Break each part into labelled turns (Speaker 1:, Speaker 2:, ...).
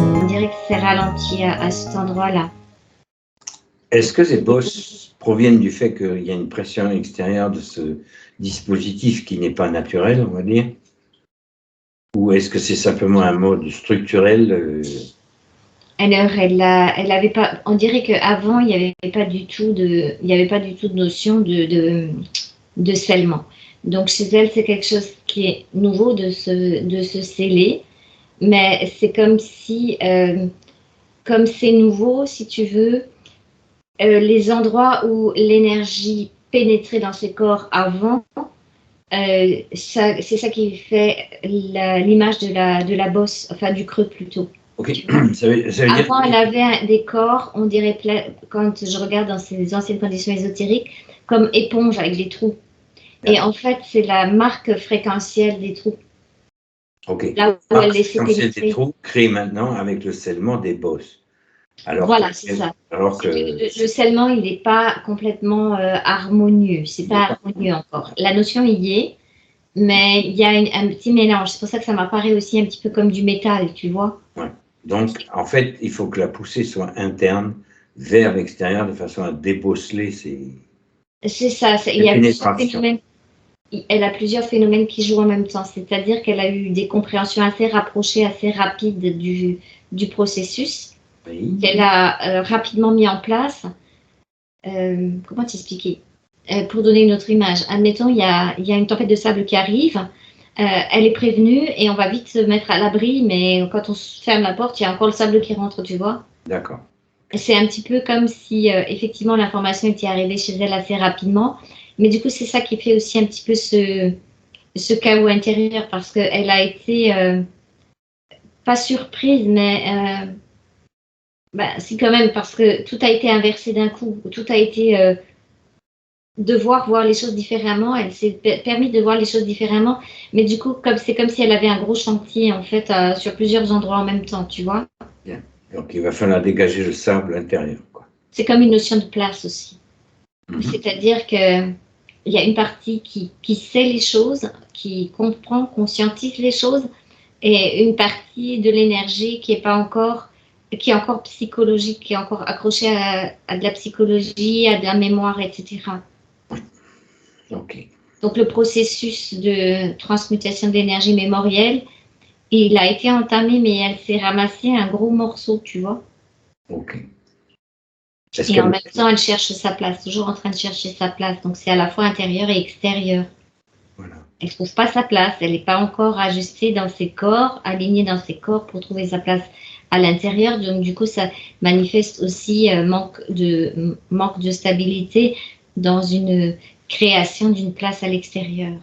Speaker 1: On dirait que c'est ralenti à cet endroit-là.
Speaker 2: Est-ce que ces bosses proviennent du fait qu'il y a une pression extérieure de ce dispositif qui n'est pas naturel, on va dire? Ou est-ce que c'est simplement un mode structurel
Speaker 1: Elle avait pas. On dirait qu'avant il n'y avait pas du tout de notion de scellement. Donc chez elle, c'est quelque chose qui est nouveau de se sceller, mais c'est comme si, comme c'est nouveau, si tu veux, les endroits où l'énergie pénétrait dans ses corps avant, c'est ça qui fait l'image de la bosse, enfin du creux plutôt.
Speaker 2: Ok, ça veut dire...
Speaker 1: Avant, elle avait des corps, on dirait, quand je regarde dans ces anciennes conditions ésotériques, comme éponge avec des trous. Et en fait, c'est la marque fréquentielle des trous.
Speaker 2: Ok.
Speaker 1: Là où elle laissait
Speaker 2: pénétrer. Des trous créés maintenant avec le scellement des bosses. Alors
Speaker 1: voilà, c'est ça.
Speaker 2: Alors que
Speaker 1: le scellement, il n'est pas complètement harmonieux. C'est pas harmonieux encore. La notion y est, mais il y a un petit mélange. C'est pour ça que ça m'apparaît aussi un petit peu comme du métal, tu vois.
Speaker 2: Ouais. Donc, en fait, il faut que la poussée soit interne vers l'extérieur de façon à débosseler ces...
Speaker 1: C'est ça. Il y a plusieurs phénomènes. Elle a plusieurs phénomènes qui jouent en même temps. C'est-à-dire qu'elle a eu des compréhensions assez rapprochées, assez rapides du processus.
Speaker 2: Oui.
Speaker 1: Qu'elle a rapidement mis en place. Comment t'expliquer pour donner une autre image. Admettons, il y a une tempête de sable qui arrive. Elle est prévenue et on va vite se mettre à l'abri, mais quand on ferme la porte, il y a encore le sable qui rentre, tu vois.
Speaker 2: D'accord.
Speaker 1: C'est un petit peu comme si, effectivement, l'information était arrivée chez elle assez rapidement. Mais du coup, c'est ça qui fait aussi un petit peu ce chaos intérieur, parce qu'elle a été, pas surprise, mais si quand même, parce que tout a été inversé d'un coup. Tout a été... devoir voir les choses différemment, elle s'est permis de voir les choses différemment, mais du coup, c'est comme si elle avait un gros chantier, en fait, sur plusieurs endroits en même temps, tu vois.
Speaker 2: Bien. Donc, il va falloir dégager le sable intérieur, quoi.
Speaker 1: C'est comme une notion de place aussi. C'est-à-dire qu'il y a une partie qui sait les choses, qui comprend, conscientise les choses, et une partie de l'énergie qui est encore psychologique, qui est encore accrochée à de la psychologie, à de la mémoire, etc.
Speaker 2: Ok.
Speaker 1: Donc le processus de transmutation d'énergie mémorielle, il a été entamé, mais elle s'est ramassée un gros morceau, tu vois.
Speaker 2: Ok.
Speaker 1: Et en même temps, elle cherche sa place, toujours en train de chercher sa place. Donc c'est à la fois intérieur et extérieur.
Speaker 2: Voilà.
Speaker 1: Elle ne trouve pas sa place, elle n'est pas encore ajustée dans ses corps, alignée dans ses corps pour trouver sa place à l'intérieur. Donc du coup, ça manifeste aussi manque de stabilité dans une création d'une place à l'extérieur.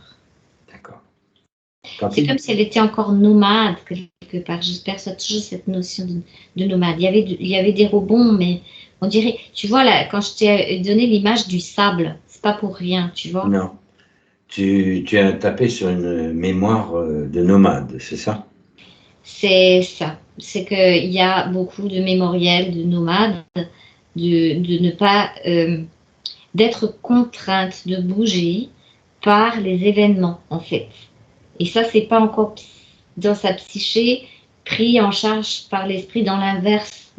Speaker 2: D'accord.
Speaker 1: C'est comme si elle était encore nomade quelque part. Je perçois toujours cette notion de nomade. Il y avait des rebonds, mais on dirait, tu vois, là, quand je t'ai donné l'image du sable, c'est pas pour rien, tu vois.
Speaker 2: Non. Tu as tapé sur une mémoire de nomade, c'est ça?
Speaker 1: C'est ça. C'est qu'il y a beaucoup de mémoriels de nomades, de ne pas... d'être contrainte de bouger par les événements, en fait. Et ça, c'est pas encore dans sa psyché pris en charge par l'esprit dans l'inverse.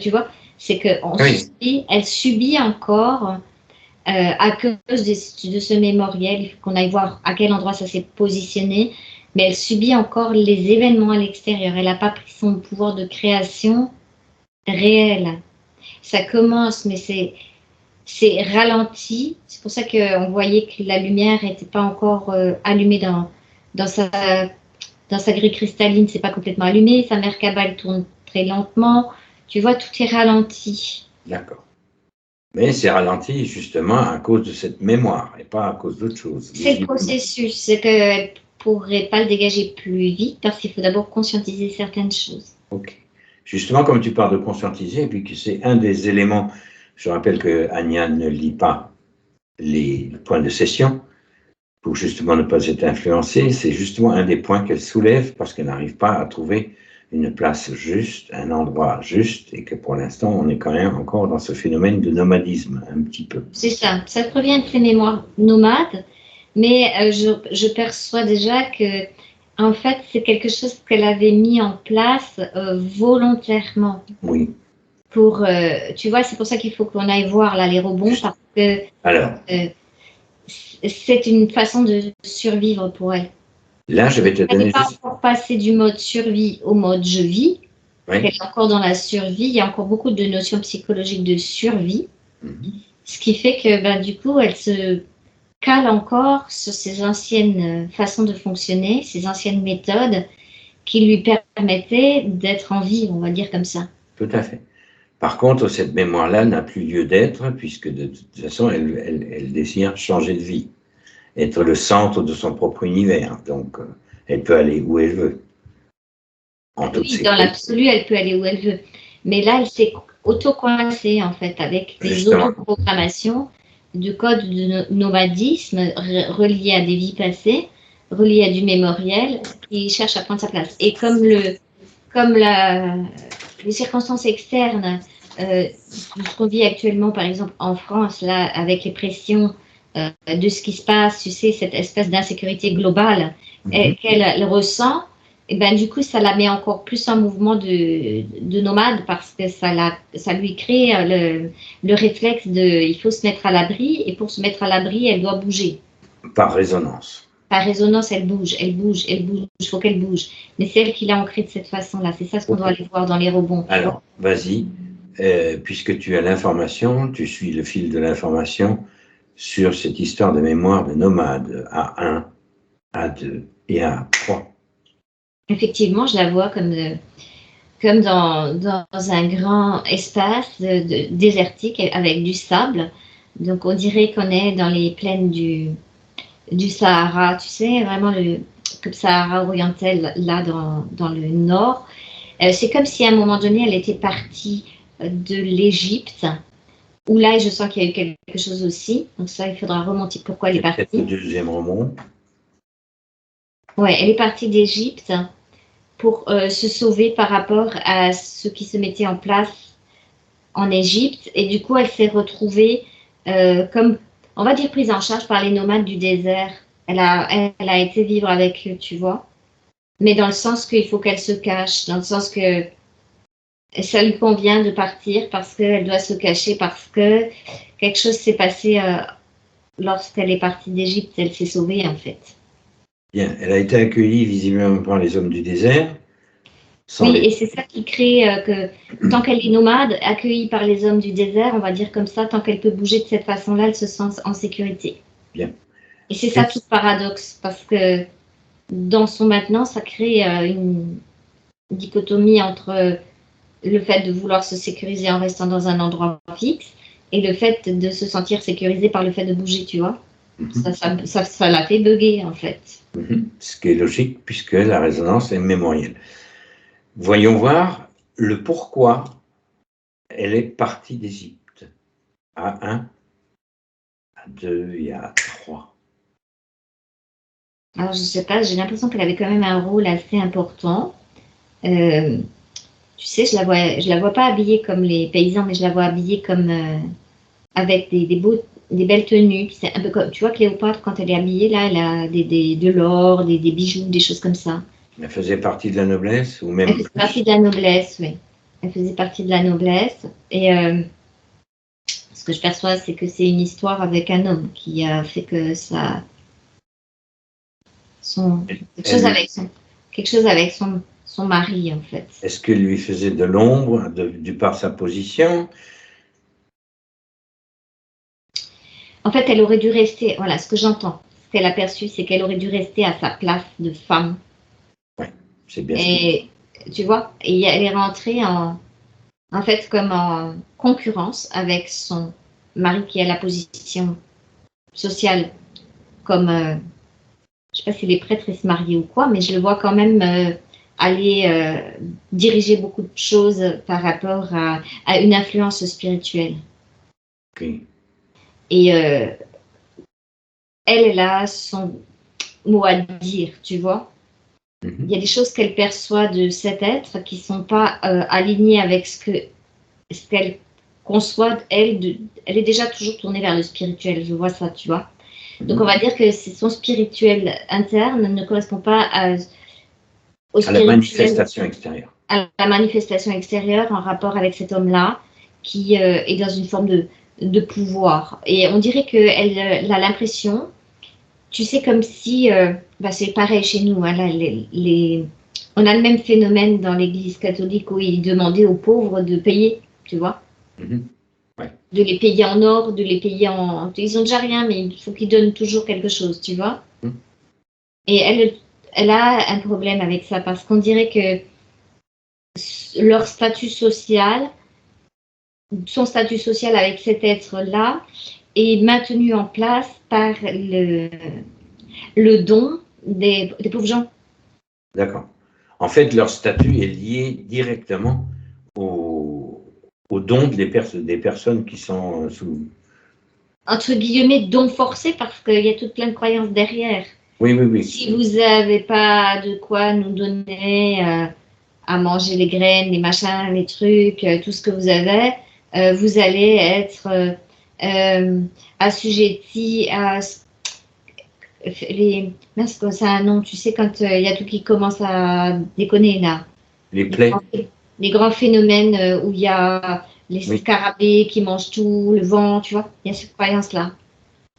Speaker 1: Tu vois, c'est que elle subit encore à cause de ce mémoriel. Il faut qu'on aille voir à quel endroit ça s'est positionné, mais elle subit encore les événements à l'extérieur. Elle n'a pas pris son pouvoir de création réel. Ça commence, mais c'est ralenti. C'est pour ça qu'on voyait que la lumière n'était pas encore allumée dans sa grille cristalline. C'est pas complètement allumé. Sa Merkaba, elle tourne très lentement. Tu vois, tout est ralenti.
Speaker 2: D'accord. Mais c'est ralenti justement à cause de cette mémoire et pas à cause d'autre chose.
Speaker 1: C'est le processus. C'est qu'elle ne pourrait pas le dégager plus vite parce qu'il faut d'abord conscientiser certaines choses.
Speaker 2: Ok. Justement, comme tu parles de conscientiser, et puis que c'est un des éléments, je rappelle que Anya ne lit pas les points de session pour justement ne pas être influencée, c'est justement un des points qu'elle soulève parce qu'elle n'arrive pas à trouver une place juste, un endroit juste, et que pour l'instant, on est quand même encore dans ce phénomène de nomadisme, un petit peu.
Speaker 1: C'est ça. Ça provient de ces mémoires nomades, Mais je perçois déjà que, en fait, c'est quelque chose qu'elle avait mis en place volontairement.
Speaker 2: Oui.
Speaker 1: Pour, tu vois, c'est pour ça qu'il faut qu'on aille voir là les rebonds, parce que
Speaker 2: Alors,
Speaker 1: c'est une façon de survivre pour elle.
Speaker 2: là, je vais te
Speaker 1: Elle n'est
Speaker 2: donner
Speaker 1: pas
Speaker 2: juste...
Speaker 1: encore passée du mode survie au mode je vis.
Speaker 2: Oui.
Speaker 1: Elle est encore dans la survie. Il y a encore beaucoup de notions psychologiques de survie. Ce qui fait que, ben, du coup, elle se cale encore sur ses anciennes façons de fonctionner, ses anciennes méthodes qui lui permettaient d'être en vie, on va dire comme ça.
Speaker 2: Tout à fait. Par contre, cette mémoire-là n'a plus lieu d'être, puisque de toute façon, elle désire changer de vie, être le centre de son propre univers. Donc, elle peut aller où elle veut. En toute
Speaker 1: Oui, dans
Speaker 2: sécurité.
Speaker 1: l'absolu, elle peut aller où elle veut. Mais là, elle s'est auto-coincée, en fait, avec des
Speaker 2: Justement.
Speaker 1: autoprogrammations de codes de nomadisme reliés à des vies passées, reliés à du mémoriel, qui cherchent à prendre sa place. Et comme les circonstances externes de ce qu'on vit actuellement, par exemple en France, là, avec les pressions de ce qui se passe, tu sais, cette espèce d'insécurité globale qu'elle ressent, et ben, du coup, ça la met encore plus en mouvement de nomade parce que ça lui crée le réflexe de il faut se mettre à l'abri, et pour se mettre à l'abri, elle doit bouger.
Speaker 2: Par résonance.
Speaker 1: Par résonance, elle bouge, elle bouge, elle bouge, il faut qu'elle bouge. Mais c'est elle qui l'a ancrée de cette façon-là. C'est ça ce qu'on doit aller voir dans les rebonds.
Speaker 2: Alors, vas-y, puisque tu as l'information, tu suis le fil de l'information sur cette histoire de mémoire de nomade A1, A2 et A3.
Speaker 1: Effectivement, je la vois comme dans un grand espace désertique avec du sable. Donc, on dirait qu'on est dans les plaines du Sahara, tu sais, vraiment comme Sahara oriental, là, dans le nord. C'est comme si à un moment donné, elle était partie de l'Égypte, où là, je sens qu'il y a eu quelque chose aussi. Donc ça, il faudra remonter pourquoi elle est partie.
Speaker 2: Peut-être le deuxième remont.
Speaker 1: Ouais, elle est partie d'Égypte pour se sauver par rapport à ce qui se mettait en place en Égypte. Et du coup, elle s'est retrouvée comme, on va dire, prise en charge par les nomades du désert. Elle a été vivre avec eux, tu vois. Mais dans le sens qu'il faut qu'elle se cache, dans le sens que ça lui convient de partir parce qu'elle doit se cacher, parce que quelque chose s'est passé lorsqu'elle est partie d'Égypte. Elle s'est sauvée, en fait.
Speaker 2: Bien, elle a été accueillie visiblement par les hommes du désert.
Speaker 1: Oui, et c'est ça qui crée que tant qu'elle est nomade, accueillie par les hommes du désert, on va dire comme ça, tant qu'elle peut bouger de cette façon-là, elle se sent en sécurité.
Speaker 2: Bien.
Speaker 1: Et c'est ça tout le paradoxe, parce que dans son maintenant, ça crée une dichotomie entre le fait de vouloir se sécuriser en restant dans un endroit fixe et le fait de se sentir sécurisé par le fait de bouger, tu vois. Ça l'a fait bugger, en fait.
Speaker 2: Ce qui est logique, puisque la résonance est mémorielle. Voyons voir le pourquoi elle est partie d'Égypte. A1, A2 et A3.
Speaker 1: Alors, je sais pas, j'ai l'impression qu'elle avait quand même un rôle assez important. Tu sais, je la vois pas habillée comme les paysans, mais je la vois habillée comme avec des belles tenues. C'est un peu comme, tu vois, Cléopâtre, quand elle est habillée, là, elle a de l'or, des bijoux, des choses comme ça.
Speaker 2: Elle faisait partie de la noblesse, ou même
Speaker 1: Elle faisait partie de la noblesse, oui. Elle faisait partie de la noblesse. Et ce que je perçois, c'est que c'est une histoire avec un homme qui a fait que ça... quelque chose avec son mari, en fait.
Speaker 2: Est-ce qu'elle lui faisait de l'ombre, du par sa position?
Speaker 1: En fait, elle aurait dû rester, voilà, ce que j'entends, ce qu'elle a perçu, c'est qu'elle aurait dû rester à sa place de femme.
Speaker 2: Oui, c'est bien.
Speaker 1: Et tu vois, et elle est rentrée en fait, comme en concurrence avec son mari qui a la position sociale comme, je sais pas si les prêtres se mariaient ou quoi, mais je le vois quand même aller diriger beaucoup de choses par rapport à une influence spirituelle.
Speaker 2: Okay.
Speaker 1: Et elle a son mot à dire, tu vois. Il y a des choses qu'elle perçoit de cet être qui ne sont pas alignées avec ce qu'elle conçoit. Elle est déjà toujours tournée vers le spirituel, je vois ça, tu vois. Donc, on va dire que son spirituel interne ne correspond pas au
Speaker 2: à la manifestation extérieure.
Speaker 1: À la manifestation extérieure en rapport avec cet homme-là qui est dans une forme de pouvoir. Et on dirait qu'elle a l'impression, tu sais, comme si, c'est pareil chez nous, hein, là, on a le même phénomène dans l'Église catholique où il demandait aux pauvres de payer, tu vois.
Speaker 2: Ouais.
Speaker 1: De les payer en or, de les payer en... Ils n'ont déjà rien, mais il faut qu'ils donnent toujours quelque chose, tu vois. Et elle a un problème avec ça parce qu'on dirait que leur statut social, son statut social avec cet être-là est maintenu en place par le don des pauvres gens.
Speaker 2: D'accord. En fait, leur statut est lié directement au don des personnes qui sont sous...
Speaker 1: Entre guillemets, don forcé parce qu'il y a toute plein de croyances derrière.
Speaker 2: Oui.
Speaker 1: Si vous n'avez pas de quoi nous donner à manger les graines, les machins, les trucs, tout ce que vous avez, vous allez être assujetti à les... Mince, c'est un nom, tu sais, quand il y a tout qui commence à déconner là.
Speaker 2: Les plaies.
Speaker 1: Les grands phénomènes où il y a les scarabées qui mangent tout, le vent, tu vois, il y a cette croyance-là.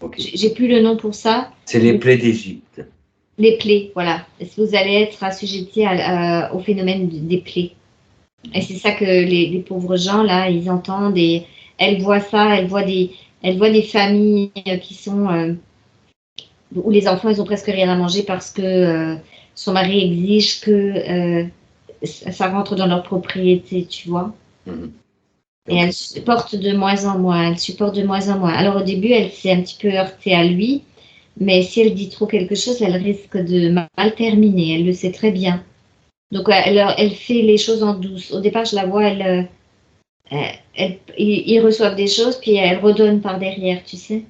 Speaker 1: Okay. J'ai plus le nom pour ça.
Speaker 2: C'est les plaies d'Égypte.
Speaker 1: Les plaies, voilà. Vous allez être assujetti au phénomène des plaies. Et c'est ça que les pauvres gens, là, ils entendent et elles voient ça, elles voient des familles qui sont... où les enfants, ils ont presque rien à manger parce que son mari exige que ça rentre dans leur propriété, tu vois. Et elle supporte de moins en moins, Alors au début, elle s'est un petit peu heurtée à lui, mais si elle dit trop quelque chose, elle risque de mal terminer, elle le sait très bien. Donc elle fait les choses en douce. Au départ, je la vois, ils reçoivent des choses, puis elle redonne par derrière, tu sais.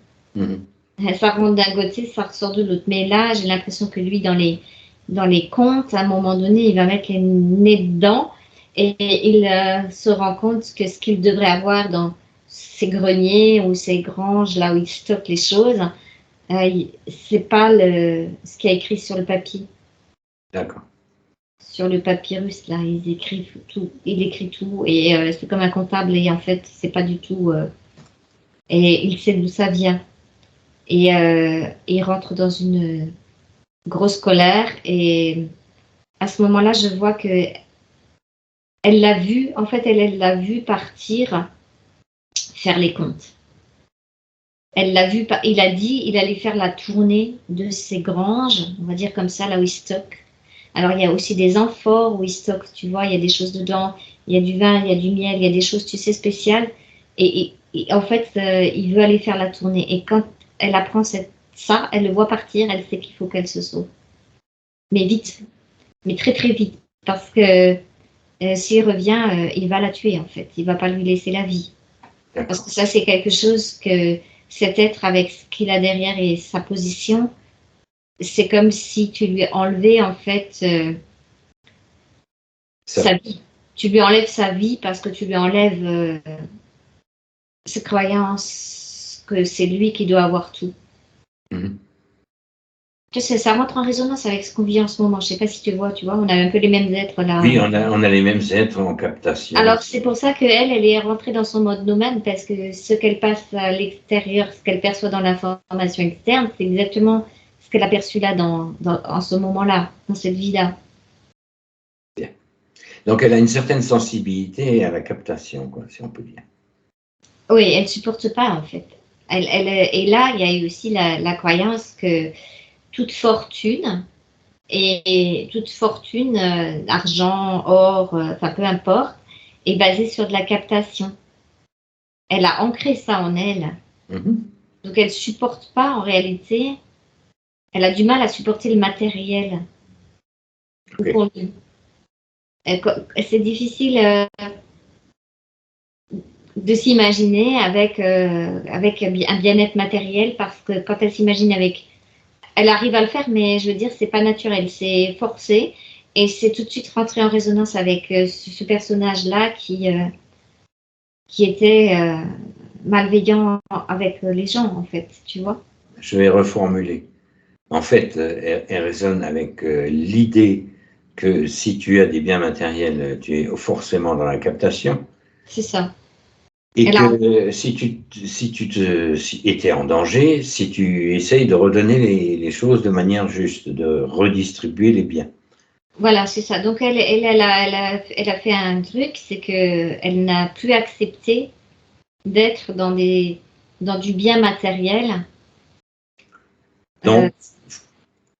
Speaker 1: Ça rentre d'un côté, ça ressort de l'autre. Mais là, j'ai l'impression que lui, dans les contes, à un moment donné, il va mettre les nez dedans et il se rend compte que ce qu'il devrait avoir dans ses greniers ou ses granges, là où il stocke les choses, c'est pas ce qu'il y a écrit sur le papier.
Speaker 2: D'accord.
Speaker 1: Sur le papyrus, là, il écrit tout et c'est comme un comptable et en fait, c'est pas du tout... et il sait d'où ça vient. Et il rentre dans une grosse colère et à ce moment-là, je vois que elle l'a vu, en fait, elle l'a vu partir faire les comptes. Elle l'a vu, il a dit, il allait faire la tournée de ses granges, on va dire comme ça, là où il stocke. Alors, il y a aussi des amphores où il stocke, tu vois, il y a des choses dedans, il y a du vin, il y a du miel, il y a des choses, tu sais, spéciales. Et en fait, il veut aller faire la tournée. Et quand elle apprend ça, elle le voit partir, elle sait qu'il faut qu'elle se sauve. Mais vite, mais très très vite, parce que s'il revient, il va la tuer en fait, il va pas lui laisser la vie. Parce que ça, c'est quelque chose que cet être avec ce qu'il a derrière et sa position, c'est comme si tu lui enlevais en fait sa vie. Tu lui enlèves sa vie parce que tu lui enlèves cette croyance que c'est lui qui doit avoir tout. Tu sais, ça rentre en résonance avec ce qu'on vit en ce moment. Je ne sais pas si tu vois, on a un peu les mêmes êtres là.
Speaker 2: Oui, on a les mêmes êtres en captation.
Speaker 1: Alors, c'est pour ça qu'elle est rentrée dans son mode nomade, parce que ce qu'elle passe à l'extérieur, ce qu'elle perçoit dans l'information externe, c'est exactement ce qu'elle a perçu là, en ce moment-là, dans cette vie-là.
Speaker 2: Bien. Donc, elle a une certaine sensibilité à la captation, quoi, si on peut dire.
Speaker 1: Oui, elle ne supporte pas, en fait. Et là, il y a eu aussi la croyance que toute fortune, argent, or, enfin peu importe, est basée sur de la captation. Elle a ancré ça en elle. Donc elle ne supporte pas en réalité, elle a du mal à supporter le matériel. Okay. C'est difficile de s'imaginer avec un bien-être matériel parce que quand elle s'imagine elle arrive à le faire, mais je veux dire, c'est pas naturel, c'est forcé et c'est tout de suite rentré en résonance avec ce personnage-là qui était malveillant avec les gens, en fait, tu vois.
Speaker 2: je vais reformuler. En fait, elle résonne avec l'idée que si tu as des biens matériels, tu es forcément dans la captation.
Speaker 1: C'est ça.
Speaker 2: Et que si tu étais en danger, si tu essayes de redonner les choses de manière juste, de redistribuer les biens.
Speaker 1: Voilà, c'est ça. Donc elle a fait un truc, c'est que elle n'a plus accepté d'être dans du bien matériel.
Speaker 2: Donc,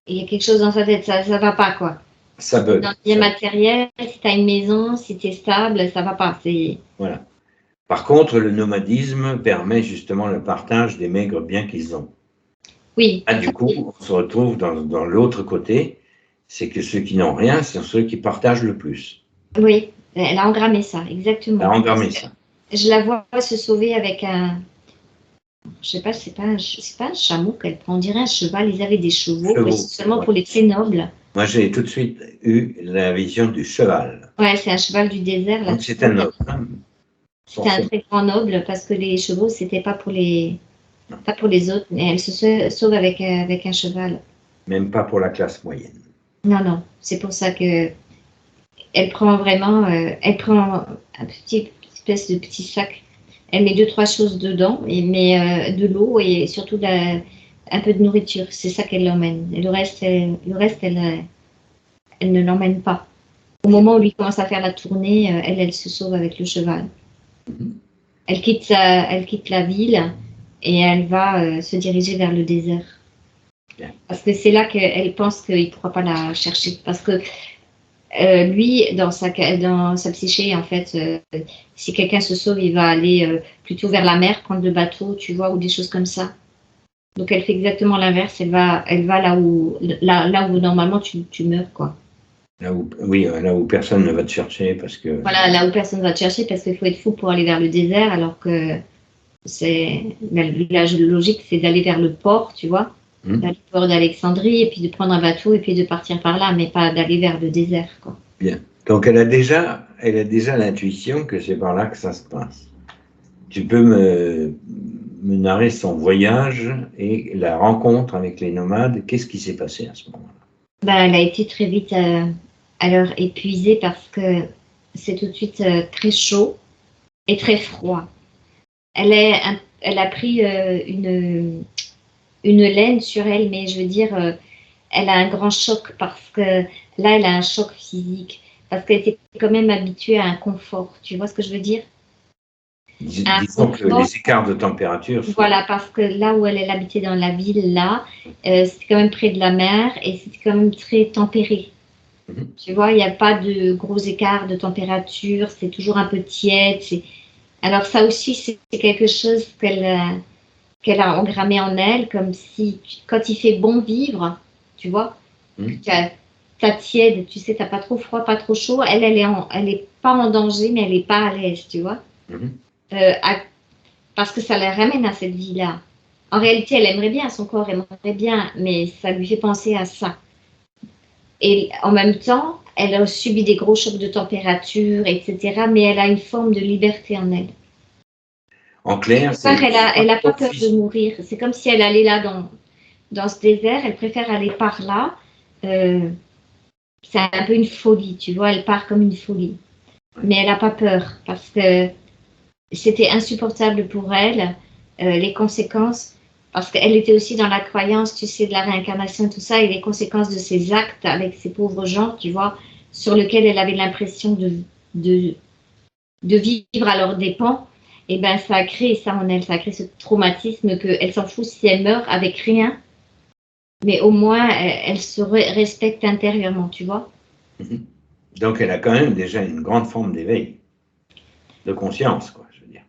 Speaker 1: il y a quelque chose dans sa tête, ça va pas, quoi.
Speaker 2: Ça bug.
Speaker 1: Dans le bien matériel, si tu as une maison, si tu es stable, ça va pas.
Speaker 2: Voilà. Par contre, le nomadisme permet justement le partage des maigres biens qu'ils ont.
Speaker 1: Oui.
Speaker 2: Ah, du coup, on se retrouve dans l'autre côté, c'est que ceux qui n'ont rien, ce sont ceux qui partagent le plus.
Speaker 1: Oui, elle a engrammé ça, exactement.
Speaker 2: Elle a engrammé ça.
Speaker 1: Je la vois se sauver avec je sais pas, c'est pas un chameau qu'elle prend, on dirait un cheval. Ils avaient des chevaux, mais seulement pour les très nobles.
Speaker 2: Moi, j'ai tout de suite eu la vision du cheval.
Speaker 1: Ouais, c'est un cheval du désert.
Speaker 2: Donc, c'est un noble.
Speaker 1: C'était un très grand noble parce que les chevaux, c'était pas pour les autres. Mais elle se sauve avec un cheval.
Speaker 2: Même pas pour la classe moyenne.
Speaker 1: Non, c'est pour ça que elle prend vraiment, elle prend un espèce de petit sac. Elle met 2-3 choses dedans, et met de l'eau et surtout un peu de nourriture. C'est ça qu'elle l'emmène. Et le reste, elle ne l'emmène pas. Au moment où lui commence à faire la tournée, elle se sauve avec le cheval. Elle quitte la ville et elle va se diriger vers le désert. Parce que c'est là qu'elle pense qu'il ne pourra pas la chercher. Parce que lui, dans sa psyché, en fait, si quelqu'un se sauve, il va aller plutôt vers la mer, prendre le bateau, tu vois, ou des choses comme ça. Donc elle fait exactement l'inverse. Elle va là où normalement tu meurs, quoi.
Speaker 2: Là où personne ne va te chercher parce que.
Speaker 1: Voilà, là où personne ne va te chercher parce qu'il faut être fou pour aller vers le désert, alors que la logique, c'est d'aller vers le port, tu vois, vers le port d'Alexandrie, et puis de prendre un bateau et puis de partir par là, mais pas d'aller vers le désert, quoi.
Speaker 2: Bien. Donc elle a déjà l'intuition que c'est par là que ça se passe. Tu peux me narrer son voyage et la rencontre avec les nomades. Qu'est-ce qui s'est passé à ce moment-là?
Speaker 1: Elle a été très vite alors épuisée parce que c'est tout de suite très chaud et très froid. Elle a pris une laine sur elle, mais je veux dire, elle a un grand choc parce que là, elle a un choc physique, parce qu'elle était quand même habituée à un confort. Tu vois ce que je veux dire?
Speaker 2: Disons que les écarts de température.
Speaker 1: Voilà, parce que là où elle habitait dans la ville, là, c'était quand même près de la mer et c'était quand même très tempéré. Tu vois, il n'y a pas de gros écarts de température, c'est toujours un peu tiède. Alors ça aussi, c'est quelque chose qu'elle a engrammé en elle, comme si, quand il fait bon vivre, tu vois, t'as tiède, tu sais, t'as pas trop froid, pas trop chaud, elle est pas en danger, mais elle est pas à l'aise, tu vois. Parce que ça la ramène à cette vie-là. En réalité, elle aimerait bien, son corps aimerait bien, mais ça lui fait penser à ça. Et en même temps, elle a subi des gros chocs de température, etc., mais elle a une forme de liberté en elle.
Speaker 2: En clair,
Speaker 1: elle n'a pas peur de mourir. C'est comme si elle allait là dans ce désert, elle préfère aller par là. C'est un peu une folie, tu vois, elle part comme une folie. Mais elle n'a pas peur parce que c'était insupportable pour elle, les conséquences, parce qu'elle était aussi dans la croyance, tu sais, de la réincarnation, tout ça, et les conséquences de ses actes avec ces pauvres gens, tu vois, sur lesquels elle avait l'impression de vivre à leurs dépens. Et ben ça a créé ça en elle, ça a créé ce traumatisme qu'elle s'en fout si elle meurt avec rien, mais au moins elle se respecte intérieurement, tu vois.
Speaker 2: Donc elle a quand même déjà une grande forme d'éveil, de conscience, quoi, je veux dire,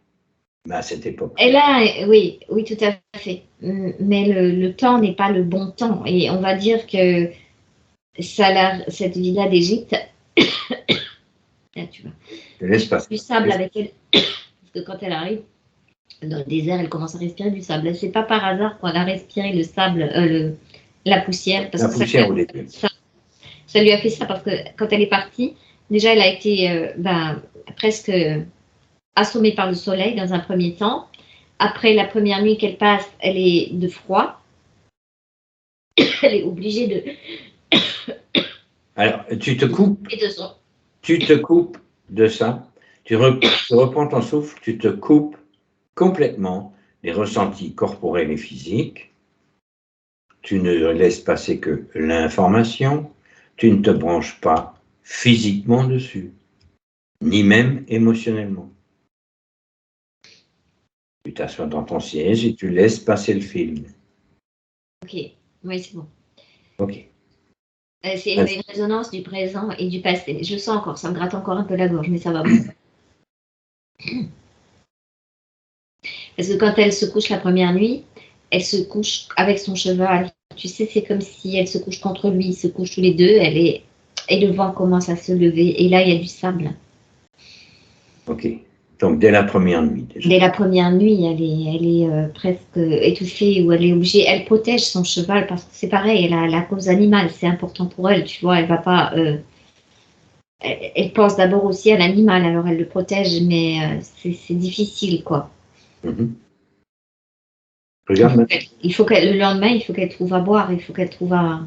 Speaker 2: mais à cette époque.
Speaker 1: Elle a, oui, tout à fait, mais le temps n'est pas le bon temps, et on va dire que cette vie-là d'Égypte, là, tu vois, du sable avec elle. Que quand elle arrive dans le désert, elle commence à respirer du sable. C'est pas par hasard qu'on a respiré le sable, la poussière. Parce ça lui a fait ça parce que quand elle est partie, déjà elle a été presque assommée par le soleil dans un premier temps. Après la première nuit qu'elle passe, elle est de froid. elle est obligée de...
Speaker 2: Alors, tu te coupes
Speaker 1: de son...
Speaker 2: de ça, tu reprends ton souffle, tu te coupes complètement des ressentis corporels et physiques, tu ne laisses passer que l'information, tu ne te branches pas physiquement dessus, ni même émotionnellement. Tu t'assois dans ton siège et tu laisses passer le film.
Speaker 1: Ok, oui, c'est bon.
Speaker 2: Ok.
Speaker 1: C'est une résonance du présent et du passé. Je le sens encore, ça me gratte encore un peu la gorge, mais ça va bon. Parce que quand elle se couche la première nuit, elle se couche avec son cheval. Tu sais, c'est comme si elle se couche contre lui, ils se couchent tous les deux, et le vent commence à se lever. Et là, il y a du sable.
Speaker 2: Ok. Donc, dès la première nuit, déjà.
Speaker 1: Dès la première nuit, elle est presque étouffée, ou elle est obligée. Elle protège son cheval parce que c'est pareil, elle a la cause animale, c'est important pour elle, tu vois. Elle va pas. Elle pense d'abord aussi à l'animal, alors elle le protège, mais c'est difficile, quoi.
Speaker 2: Mm-hmm. Regarde.
Speaker 1: Il faut le lendemain, il faut qu'elle trouve à boire, il faut qu'elle trouve à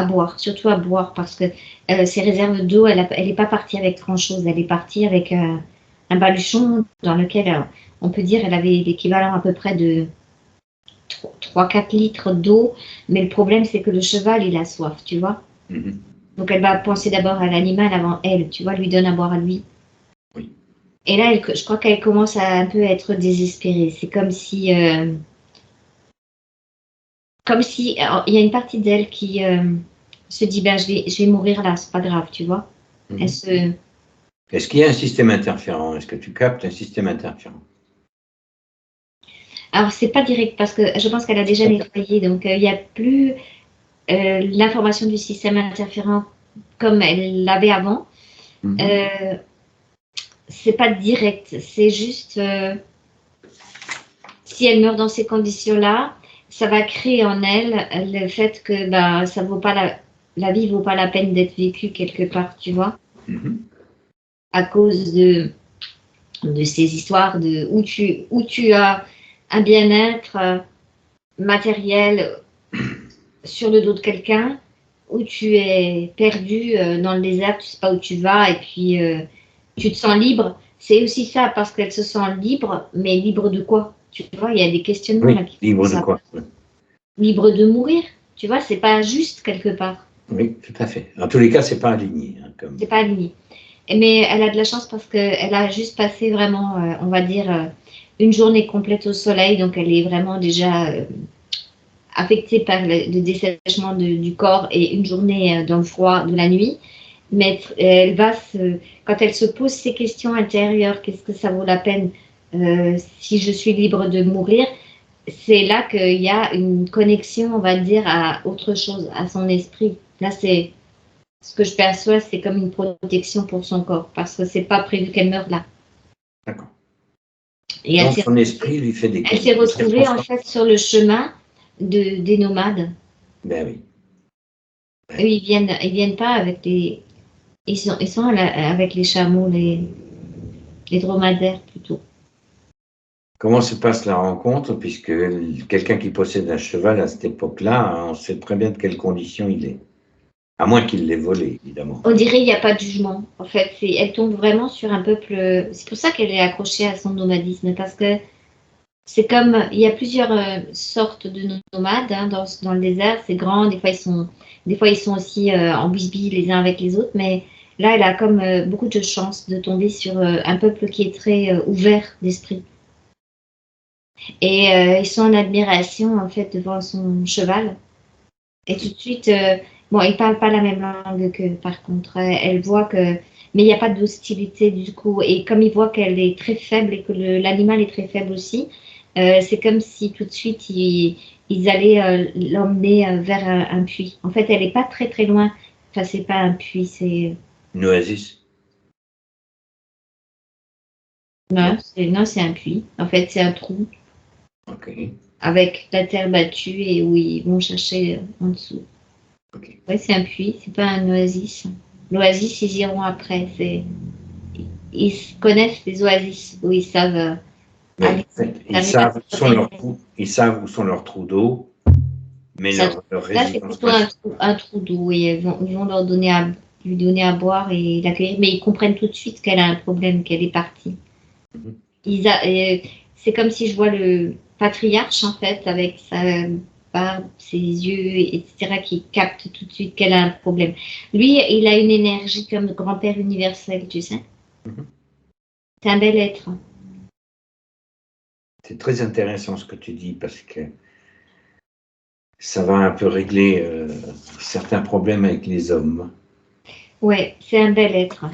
Speaker 1: boire, surtout à boire, parce que ses réserves d'eau, elle n'est pas partie avec grand-chose, elle est partie avec un baluchon dans lequel, on peut dire, elle avait l'équivalent à peu près de 3-4 litres d'eau, mais le problème, c'est que le cheval, il a soif, tu vois.
Speaker 2: Mm-hmm.
Speaker 1: Donc, elle va penser d'abord à l'animal avant elle, tu vois, lui donne à boire à lui.
Speaker 2: Oui.
Speaker 1: Et là, je crois qu'elle commence à un peu être désespérée. C'est comme si... il y a une partie d'elle qui se dit, ben, je vais mourir là, c'est pas grave, tu vois.
Speaker 2: Mm-hmm. Est-ce qu'il y a un système interférent? Est-ce que tu captes un système interférent?
Speaker 1: Alors, c'est pas direct, parce que je pense qu'elle a déjà nettoyé, donc il n'y a plus l'information du système interférent comme elle l'avait avant. Mm-hmm. C'est pas direct, c'est juste si elle meurt dans ces conditions-là, ça va créer en elle le fait que bah, ça vaut pas la vie vaut pas la peine d'être vécue quelque part, tu vois, à cause de ces histoires de où tu as un bien-être matériel sur le dos de quelqu'un, où tu es perdu dans le désert, tu sais pas où tu vas, et puis tu te sens libre. C'est aussi ça, parce qu'elle se sent libre, mais libre de quoi? Tu vois, il y a des questionnements
Speaker 2: oui,
Speaker 1: là.
Speaker 2: Libre de quoi?
Speaker 1: Libre de mourir, tu vois, c'est pas juste quelque part.
Speaker 2: Oui, tout à fait. En tous les cas, c'est pas aligné.
Speaker 1: C'est pas aligné. Mais elle a de la chance parce qu'elle a juste passé vraiment, on va dire, une journée complète au soleil, donc elle est vraiment déjà affectée par le dessèchement du corps, et une journée dans le froid de la nuit. Mais elle va quand elle se pose ces questions intérieures, qu'est-ce que ça vaut la peine si je suis libre de mourir? C'est là qu'il y a une connexion, on va dire, à autre chose, à son esprit. Là, c'est ce que je perçois, c'est comme une protection pour son corps, parce que c'est pas prévu qu'elle meure là.
Speaker 2: D'accord.
Speaker 1: Et
Speaker 2: donc son esprit lui fait des...
Speaker 1: Elle s'est retrouvée en fait sur le chemin des nomades.
Speaker 2: Ben oui.
Speaker 1: Eux, ils viennent pas avec les... Ils sont avec les chameaux, les dromadaires plutôt.
Speaker 2: Comment se passe la rencontre, puisque quelqu'un qui possède un cheval à cette époque-là, on sait très bien de quelles conditions il est. À moins qu'il l'ait volé, évidemment.
Speaker 1: On dirait qu'il n'y a pas de jugement. En fait, elle tombe vraiment sur un peuple... C'est pour ça qu'elle est accrochée à son nomadisme, parce que c'est comme... Il y a plusieurs sortes de nomades hein, dans le désert. C'est grand, des fois ils sont aussi en bisbille les uns avec les autres, mais là, elle a comme beaucoup de chance de tomber sur un peuple qui est très ouvert d'esprit. Et ils sont en admiration, en fait, devant son cheval. Et tout de suite, bon, ils ne parlent pas la même langue qu'eux, par contre. Elle voit que... Mais il n'y a pas d'hostilité du coup. Et comme ils voient qu'elle est très faible et que l'animal est très faible aussi, c'est comme si tout de suite, ils allaient l'emmener vers un puits. En fait, elle n'est pas très très loin. Enfin, c'est pas un puits, c'est...
Speaker 2: Une oasis?
Speaker 1: Non, c'est un puits. En fait, c'est un trou.
Speaker 2: Okay.
Speaker 1: Avec la terre battue et où ils vont chercher en dessous.
Speaker 2: Okay.
Speaker 1: Oui, c'est un puits, c'est pas un oasis. L'oasis, ils iront après. Ils connaissent les oasis où ils savent.
Speaker 2: Mais, ils savent où sont leurs trous d'eau Mais
Speaker 1: Ça,
Speaker 2: leur
Speaker 1: là, c'est
Speaker 2: résidence
Speaker 1: plutôt
Speaker 2: principale.
Speaker 1: un trou d'eau et ils vont lui donner à boire et l'accueillir. Mais ils comprennent tout de suite qu'elle a un problème, qu'elle est partie.
Speaker 2: Mhm.
Speaker 1: C'est comme si je vois le patriarche, en fait, avec sa barbe, ses yeux, etc., qui capte tout de suite qu'elle a un problème. Lui, il a une énergie comme le grand-père universel, tu sais.
Speaker 2: Mhm.
Speaker 1: C'est un bel être.
Speaker 2: C'est très intéressant ce que tu dis parce que ça va un peu régler certains problèmes avec les hommes.
Speaker 1: Ouais, c'est un bel être.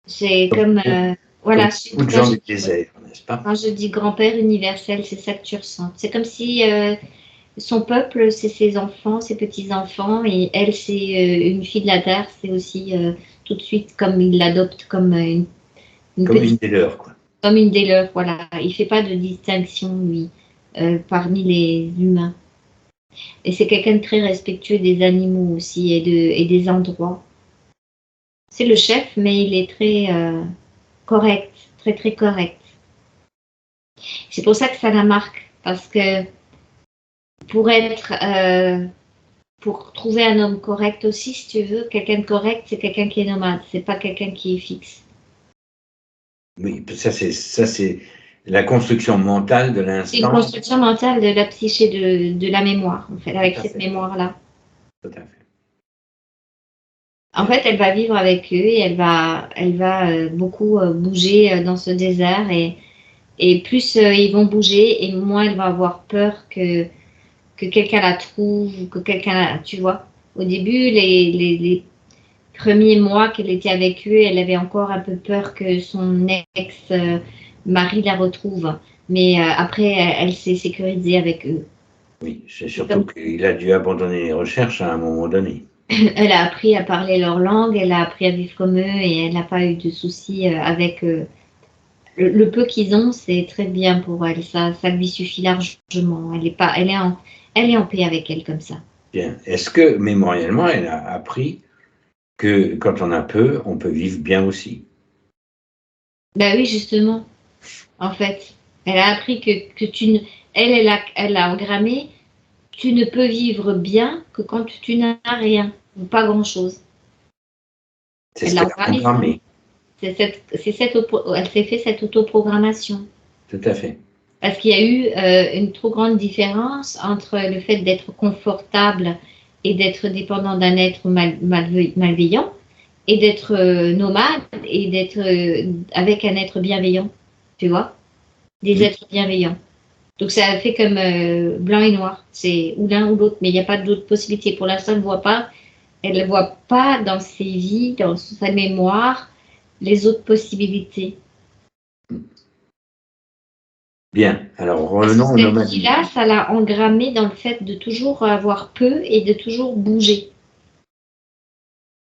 Speaker 1: C'est
Speaker 2: Comme,
Speaker 1: comme,
Speaker 2: comme
Speaker 1: voilà,
Speaker 2: beaucoup de gens du désert, n'est-ce pas?
Speaker 1: quand je dis grand-père universel, c'est ça que tu ressens. C'est comme si son peuple, c'est ses enfants, ses petits-enfants, et elle, c'est une fille de la terre, c'est aussi tout de suite comme il l'adopte comme une
Speaker 2: Comme une
Speaker 1: petite,
Speaker 2: des leurs, quoi.
Speaker 1: comme une des leurs, voilà. Il fait pas de distinction, lui, parmi les humains. Et c'est quelqu'un de très respectueux des animaux aussi et des endroits. C'est le chef, mais il est très correct, très très correct. C'est pour ça que ça la marque, parce que pour être pour trouver un homme correct aussi, si tu veux, quelqu'un de correct, c'est quelqu'un qui est nomade, c'est pas quelqu'un qui est fixe.
Speaker 2: Oui, ça c'est la construction mentale de
Speaker 1: C'est une
Speaker 2: l'instant.
Speaker 1: construction mentale de la psyché, de la mémoire, en fait,
Speaker 2: Tout
Speaker 1: avec
Speaker 2: à
Speaker 1: cette
Speaker 2: fait,
Speaker 1: mémoire-là.
Speaker 2: tout à fait.
Speaker 1: En fait, elle va vivre avec eux et elle va beaucoup bouger dans ce désert et plus ils vont bouger et moins elle va avoir peur que quelqu'un la trouve ou que quelqu'un la, tu vois. Au début, les premiers mois qu'elle était avec eux, elle avait encore un peu peur que son ex-mari la retrouve. Mais après, elle s'est sécurisée avec eux.
Speaker 2: Oui, c'est
Speaker 1: C'est
Speaker 2: surtout
Speaker 1: comme
Speaker 2: qu'il a dû abandonner les recherches à un moment donné.
Speaker 1: elle a appris à parler leur langue, elle a appris à vivre comme eux et elle n'a pas eu de soucis avec le peu qu'ils ont, c'est très bien pour elle. Ça lui suffit largement. Elle est en paix avec elle comme ça.
Speaker 2: Bien. Est-ce que mémoriellement, elle a appris que quand on a peu, on peut vivre bien aussi?
Speaker 1: Ben oui, justement, en fait, elle a appris que elle a engrammé. Tu ne peux vivre bien que quand tu n'as rien ou pas grand-chose.
Speaker 2: C'est ce
Speaker 1: Elle l'a
Speaker 2: qu'elle a
Speaker 1: engrammé ça.
Speaker 2: programmé.
Speaker 1: Elle s'est fait cette autoprogrammation.
Speaker 2: Tout à fait.
Speaker 1: Parce qu'il y a eu une trop grande différence entre le fait d'être confortable et d'être dépendant d'un être malveillant et d'être nomade et d'être avec un être bienveillant. Tu vois? Des
Speaker 2: Oui.
Speaker 1: êtres bienveillants. Donc ça fait comme blanc et noir. C'est ou l'un ou l'autre, mais il n'y a pas d'autre possibilité. Pour l'instant, elle ne voit pas dans ses vies, dans sa mémoire, les autres possibilités.
Speaker 2: Bien. Alors
Speaker 1: Parce que
Speaker 2: revenons au
Speaker 1: cette
Speaker 2: nomadisme.
Speaker 1: vie-là, ça l'a engrammée dans le fait de toujours avoir peu et de toujours bouger.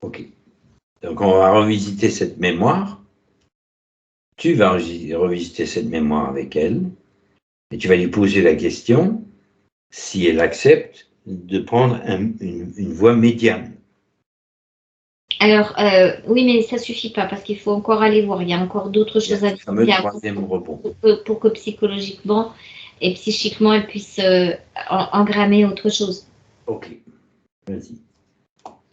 Speaker 2: OK. Donc on va revisiter cette mémoire. Tu vas revisiter cette mémoire avec elle et tu vas lui poser la question si elle accepte de prendre une voie médiane.
Speaker 1: Alors, oui, mais ça suffit pas parce qu'il faut encore aller voir. Il y a encore d'autres
Speaker 2: Bien.
Speaker 1: choses à
Speaker 2: Le fameux
Speaker 1: visiter
Speaker 2: troisième rebond.
Speaker 1: pour que psychologiquement et psychiquement, elle puisse engrammer autre chose.
Speaker 2: OK. Vas-y.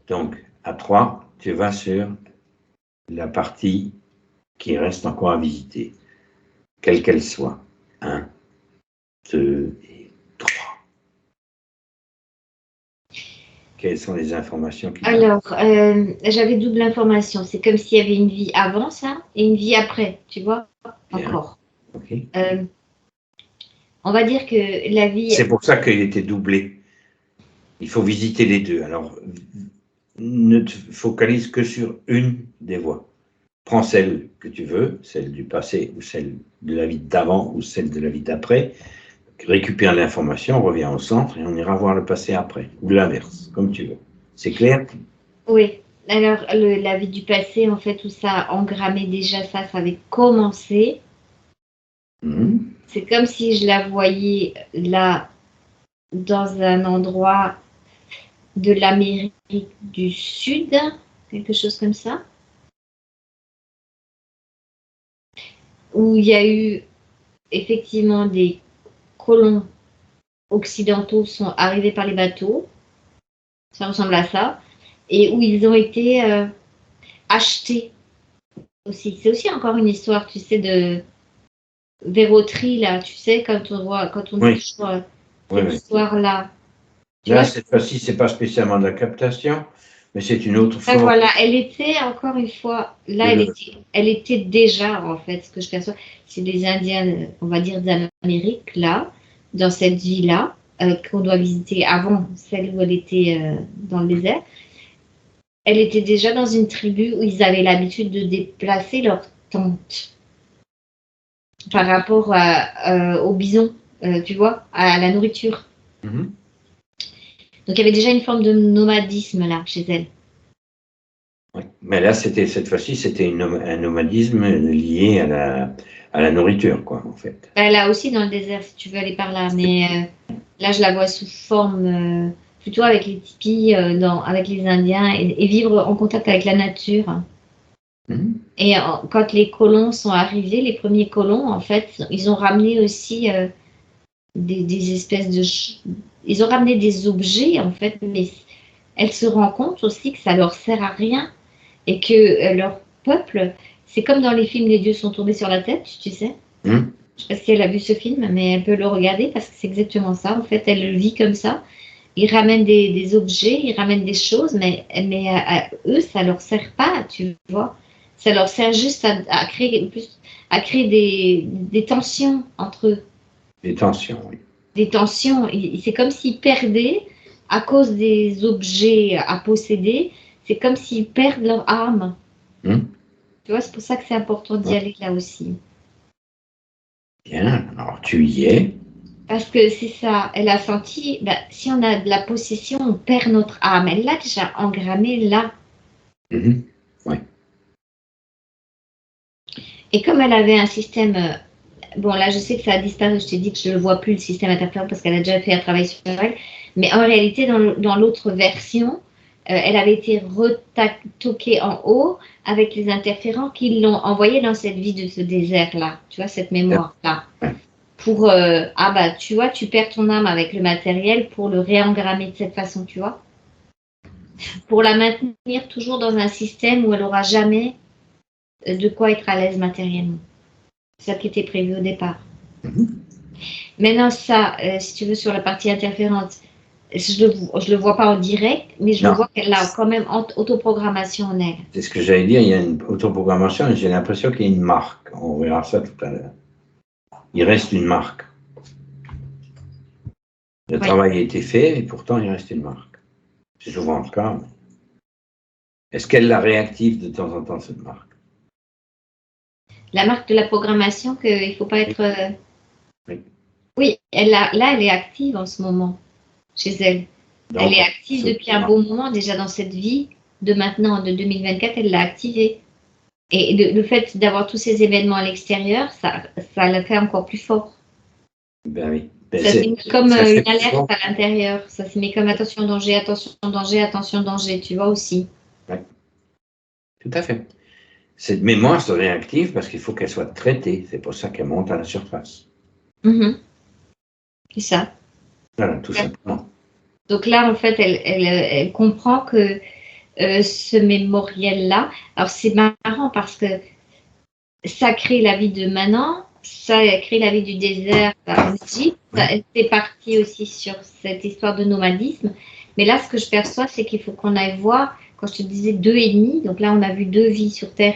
Speaker 2: Donc, à 3, tu vas sur la partie qui reste encore à visiter, quelle qu'elle soit. 1, 2 et 3. Quelles sont les informations qui t'ont...
Speaker 1: Alors, j'avais double information. C'est comme s'il y avait une vie avant ça et une vie après, tu vois,
Speaker 2: Bien.
Speaker 1: encore.
Speaker 2: OK.
Speaker 1: On va dire que la vie,
Speaker 2: C'est pour ça qu'il était doublé. Il faut visiter les deux. Alors, ne te focalise que sur une des voies. Prends celle que tu veux, celle du passé ou celle de la vie d'avant ou celle de la vie d'après. Récupère l'information, revient au centre et on ira voir le passé après. Ou l'inverse, comme tu veux. C'est clair?
Speaker 1: oui. Alors, la vie du passé, en fait, où ça a engrammé déjà ça avait commencé.
Speaker 2: Mmh.
Speaker 1: C'est comme si je la voyais là, dans un endroit de l'Amérique du Sud, quelque chose comme ça, où il y a eu effectivement des colons occidentaux sont arrivés par les bateaux, ça ressemble à ça, et où ils ont été achetés aussi. C'est aussi encore une histoire, tu sais, de verroterie, là, tu sais, quand on
Speaker 2: Oui,
Speaker 1: dit toujours
Speaker 2: oui,
Speaker 1: cette
Speaker 2: oui.
Speaker 1: histoire-là. Tu
Speaker 2: Là,
Speaker 1: vois,
Speaker 2: cette fois-ci, c'est pas spécialement de la captation, mais c'est une autre
Speaker 1: ben
Speaker 2: forme
Speaker 1: voilà, elle était, encore une fois, là,
Speaker 2: de...
Speaker 1: elle était déjà, en fait, ce que je perçois, c'est des Indiennes, on va dire, d'Amérique, là, dans cette vie-là, qu'on doit visiter avant celle où elle était dans le désert. Elle était déjà dans une tribu où ils avaient l'habitude de déplacer leur tente par rapport aux bisons, tu vois, à la nourriture.
Speaker 2: Mhm.
Speaker 1: Donc il y avait déjà une forme de nomadisme là chez elle.
Speaker 2: Oui. Mais là, cette fois-ci, c'était un nomadisme lié à la nourriture, quoi, en fait.
Speaker 1: Elle a aussi dans le désert si tu veux aller par là, mais là je la vois sous forme plutôt avec les tipis, avec les Indiens et vivre en contact avec la nature.
Speaker 2: Mhm.
Speaker 1: Et quand les colons sont arrivés, les premiers colons, en fait, ils ont ramené aussi des espèces de... Ils ont ramené des objets, en fait, mais elle se rend compte aussi que ça leur sert à rien et que leur peuple, c'est comme dans les films Les dieux sont tombés sur la tête, tu sais.
Speaker 2: Mhm.
Speaker 1: Je sais pas si elle a vu ce film, mais elle peut le regarder parce que c'est exactement ça. En fait, elle le vit comme ça. Ils ramènent des objets, ils ramènent des choses, mais à eux, ça leur sert pas, tu vois. Ça leur sert juste à créer des tensions entre eux.
Speaker 2: Des tensions, oui.
Speaker 1: Des tensions. C'est comme s'ils perdaient à cause des objets à posséder. C'est comme s'ils perdent leur âme.
Speaker 2: Mhm.
Speaker 1: Tu vois, c'est pour ça que c'est important d'y
Speaker 2: Ouais.
Speaker 1: aller là aussi.
Speaker 2: Bien, alors tu y es.
Speaker 1: Parce que c'est ça, elle a senti, bah, si on a de la possession, on perd notre âme. Elle l'a déjà engrammée là.
Speaker 2: Mhm. Oui.
Speaker 1: Et comme elle avait un système, bon là je sais que ça a disparu, je t'ai dit que je ne le vois plus le système interférent parce qu'elle a déjà fait un travail sur elle, mais en réalité dans l'autre version, elle avait été retoquée en haut avec les interférents qui l'ont envoyée dans cette vie de ce désert-là, tu vois, cette mémoire-là.
Speaker 2: Ouais.
Speaker 1: Pour, ah bah tu vois, tu perds ton âme avec le matériel pour le réengrammer de cette façon, tu vois. Pour la maintenir toujours dans un système où elle n'aura jamais de quoi être à l'aise matériellement. C'est ça qui était prévu au départ.
Speaker 2: Mhm.
Speaker 1: Maintenant, ça, si tu veux, sur la partie interférente, je le vois pas en direct, mais je le
Speaker 2: Non,
Speaker 1: vois qu'elle a quand même autoprogrammation en elle.
Speaker 2: c'est ce que j'allais dire, il y a une autoprogrammation et j'ai l'impression qu'il y a une marque. On verra ça tout à l'heure. Il reste une marque. Le
Speaker 1: Oui.
Speaker 2: travail a été fait et pourtant il reste une marque. C'est souvent le cas. Est-ce qu'elle la réactive de temps en temps, cette marque?
Speaker 1: La marque de la programmation qu'il ne faut pas être.
Speaker 2: Oui.
Speaker 1: Oui, là, elle est active en ce moment chez elle. Elle
Speaker 2: Donc,
Speaker 1: est active depuis un bon moment déjà dans cette vie de maintenant, de 2024, elle l'a activée. Et le fait d'avoir tous ces événements à l'extérieur, ça la fait encore plus fort.
Speaker 2: ben oui. Ben
Speaker 1: Ça s'est mis comme
Speaker 2: ça
Speaker 1: une
Speaker 2: fait
Speaker 1: alerte
Speaker 2: souvent.
Speaker 1: à l'intérieur. Ça s'est mis comme attention, danger, attention, danger, attention, danger, tu vois aussi.
Speaker 2: Ouais, tout à fait. Cette mémoire se réactive parce qu'il faut qu'elle soit traitée. C'est pour ça qu'elle monte à la surface.
Speaker 1: Mhm. C'est ça.
Speaker 2: Voilà, tout simplement.
Speaker 1: Donc là, en fait, elle comprend que ce mémoriel-là, alors c'est marrant parce que ça crée la vie de Manan, ça crée la vie du désert en Égypte, ça fait partie aussi sur cette histoire de nomadisme. Mais là, ce que je perçois, c'est qu'il faut qu'on aille voir, quand je te disais 2,5, donc là, on a vu 2 vies sur Terre,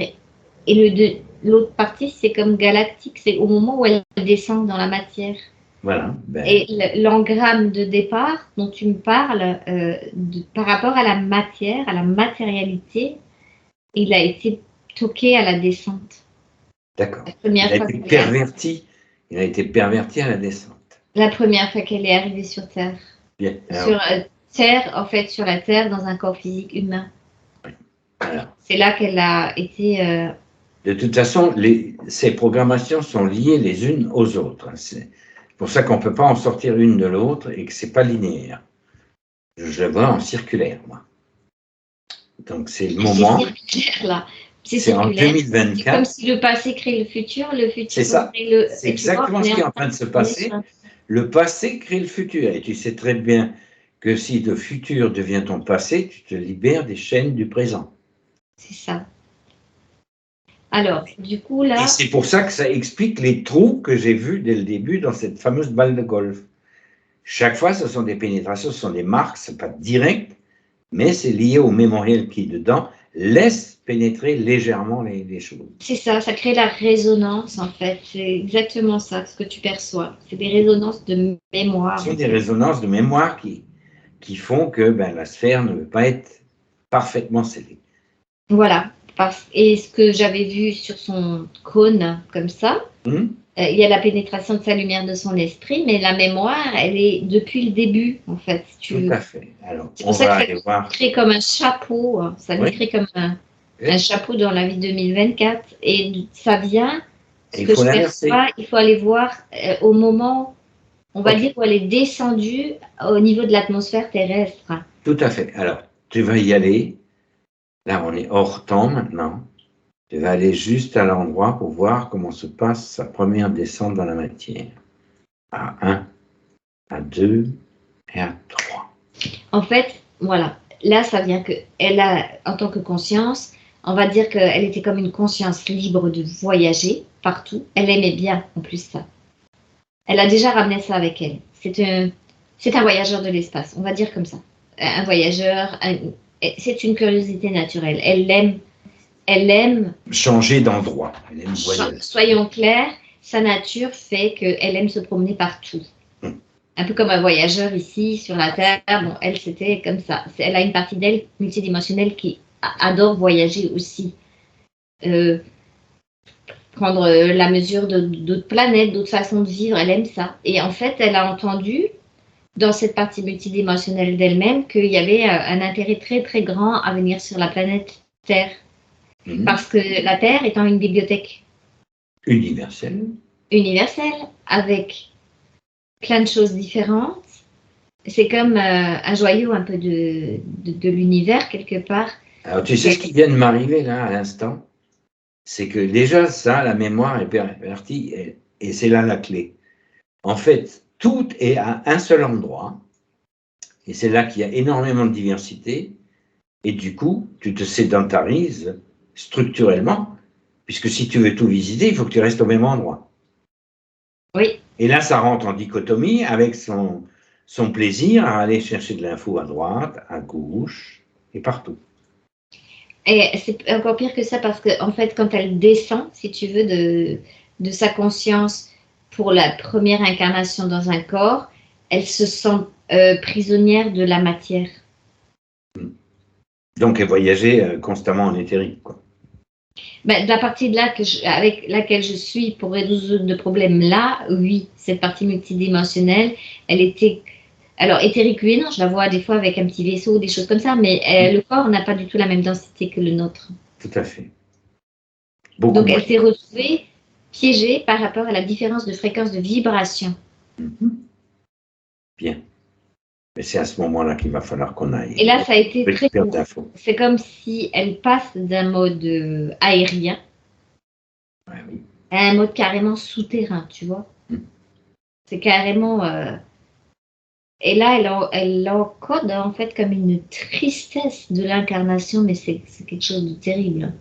Speaker 1: et l'autre partie, c'est comme galactique, c'est au moment où elle descend dans la matière.
Speaker 2: Voilà. Ben,
Speaker 1: Et l'engramme de départ dont tu me parles, par rapport à la matière, à la matérialité, il a été toqué à la descente.
Speaker 2: d'accord.
Speaker 1: La première fois
Speaker 2: Il a été perverti à la descente.
Speaker 1: La première fois qu'elle est arrivée sur Terre.
Speaker 2: Bien.
Speaker 1: Sur
Speaker 2: Alors,
Speaker 1: Terre, en fait, sur la Terre, dans un corps physique humain.
Speaker 2: voilà.
Speaker 1: C'est là qu'elle a été.
Speaker 2: De toute façon, ces programmations sont liées les unes aux autres. C'est pour ça qu'on ne peut pas en sortir une de l'autre et que ce n'est pas linéaire. Je le vois en circulaire, moi. Donc, c'est le
Speaker 1: C'est
Speaker 2: moment.
Speaker 1: circulaire, là. C'est
Speaker 2: C'est en
Speaker 1: circulaire. C'est comme
Speaker 2: 2024.
Speaker 1: si le passé crée le futur
Speaker 2: C'est ça.
Speaker 1: crée le.
Speaker 2: C'est
Speaker 1: Et tu vois,
Speaker 2: exactement
Speaker 1: on
Speaker 2: ce
Speaker 1: est
Speaker 2: qui est
Speaker 1: en
Speaker 2: en train de se
Speaker 1: on est
Speaker 2: passer. le passé crée le futur. Et tu sais très bien que si le futur devient ton passé, tu te libères des chaînes du présent.
Speaker 1: C'est ça. Alors, du coup,
Speaker 2: Et
Speaker 1: là,
Speaker 2: c'est pour ça que ça explique les trous que j'ai vus dès le début dans cette fameuse balle de golf. Chaque fois, ce sont des pénétrations, ce sont des marques, ce n'est pas direct, mais c'est lié au mémoriel qui, dedans, laisse pénétrer légèrement les choses.
Speaker 1: c'est ça crée la résonance, en fait. C'est exactement ça, ce que tu perçois. C'est des résonances de mémoire.
Speaker 2: Ce sont des résonances de mémoire qui font que la sphère ne veut pas être parfaitement scellée.
Speaker 1: Voilà. Et ce que j'avais vu sur son cône, comme ça, il y a la pénétration de sa lumière de son esprit, mais la mémoire, elle est depuis le début, en fait.
Speaker 2: Tout à fait. Alors,
Speaker 1: c'est pour ça que ça crée comme un chapeau, ça lui crée comme un chapeau dans la vie 2024, et ça vient, ce que je perçois, il faut aller voir au moment, on va dire, où elle est descendue au niveau de l'atmosphère terrestre.
Speaker 2: Tout à fait. Alors, tu vas y aller. Là, on est hors temps maintenant. Tu vas aller juste à l'endroit pour voir comment se passe sa première descente dans la matière. À 1, à 2 et à 3.
Speaker 1: En fait, voilà. Là, ça vient qu'elle a, en tant que conscience, on va dire qu'elle était comme une conscience libre de voyager partout. Elle aimait bien, en plus, ça. Elle a déjà ramené ça avec elle. C'est un voyageur de l'espace, on va dire comme ça. Un voyageur, c'est une curiosité naturelle. Elle aime
Speaker 2: changer d'endroit. Elle aime voyager.
Speaker 1: Soyons clairs, sa nature fait qu'elle aime se promener partout. Un peu comme un voyageur ici sur la Terre. Bon, elle, c'était comme ça. Elle a une partie d'elle multidimensionnelle qui adore voyager aussi. Prendre la mesure d'autres planètes, d'autres façons de vivre, elle aime ça. Et en fait, elle a entendu, dans cette partie multidimensionnelle d'elle-même, qu'il y avait un intérêt très très grand à venir sur la planète Terre. Parce que la Terre étant une bibliothèque
Speaker 2: universelle,
Speaker 1: avec plein de choses différentes, c'est comme un joyau un peu de l'univers quelque part.
Speaker 2: Alors tu sais ce qui vient de m'arriver là à l'instant, c'est que déjà ça, la mémoire est partie et c'est là la clé. En fait, tout est à un seul endroit et c'est là qu'il y a énormément de diversité et du coup, tu te sédentarises structurellement, puisque si tu veux tout visiter, il faut que tu restes au même endroit.
Speaker 1: Oui.
Speaker 2: Et là, ça rentre en dichotomie avec son plaisir à aller chercher de l'info à droite, à gauche et partout.
Speaker 1: Et c'est encore pire que ça parce qu'en fait, quand elle descend, si tu veux, de sa conscience pour la première incarnation dans un corps, elle se sent prisonnière de la matière.
Speaker 2: Donc, elle voyageait constamment en éthérique, quoi.
Speaker 1: De la partie de là avec laquelle je suis pour résoudre le problème là, oui, cette partie multidimensionnelle, elle était... Alors, éthérique, oui, non, je la vois des fois avec un petit vaisseau, des choses comme ça, mais le corps n'a pas du tout la même densité que le nôtre.
Speaker 2: Tout à fait.
Speaker 1: Donc, elle s'est retrouvée piégée par rapport à la différence de fréquence de vibration.
Speaker 2: Bien. Mais c'est à ce moment-là qu'il va falloir qu'on aille.
Speaker 1: Et là, ça a été très court. C'est comme si elle passe d'un mode aérien à un mode carrément souterrain, tu vois. C'est carrément... Et là, elle encode en fait comme une tristesse de l'incarnation, mais c'est quelque chose de terrible.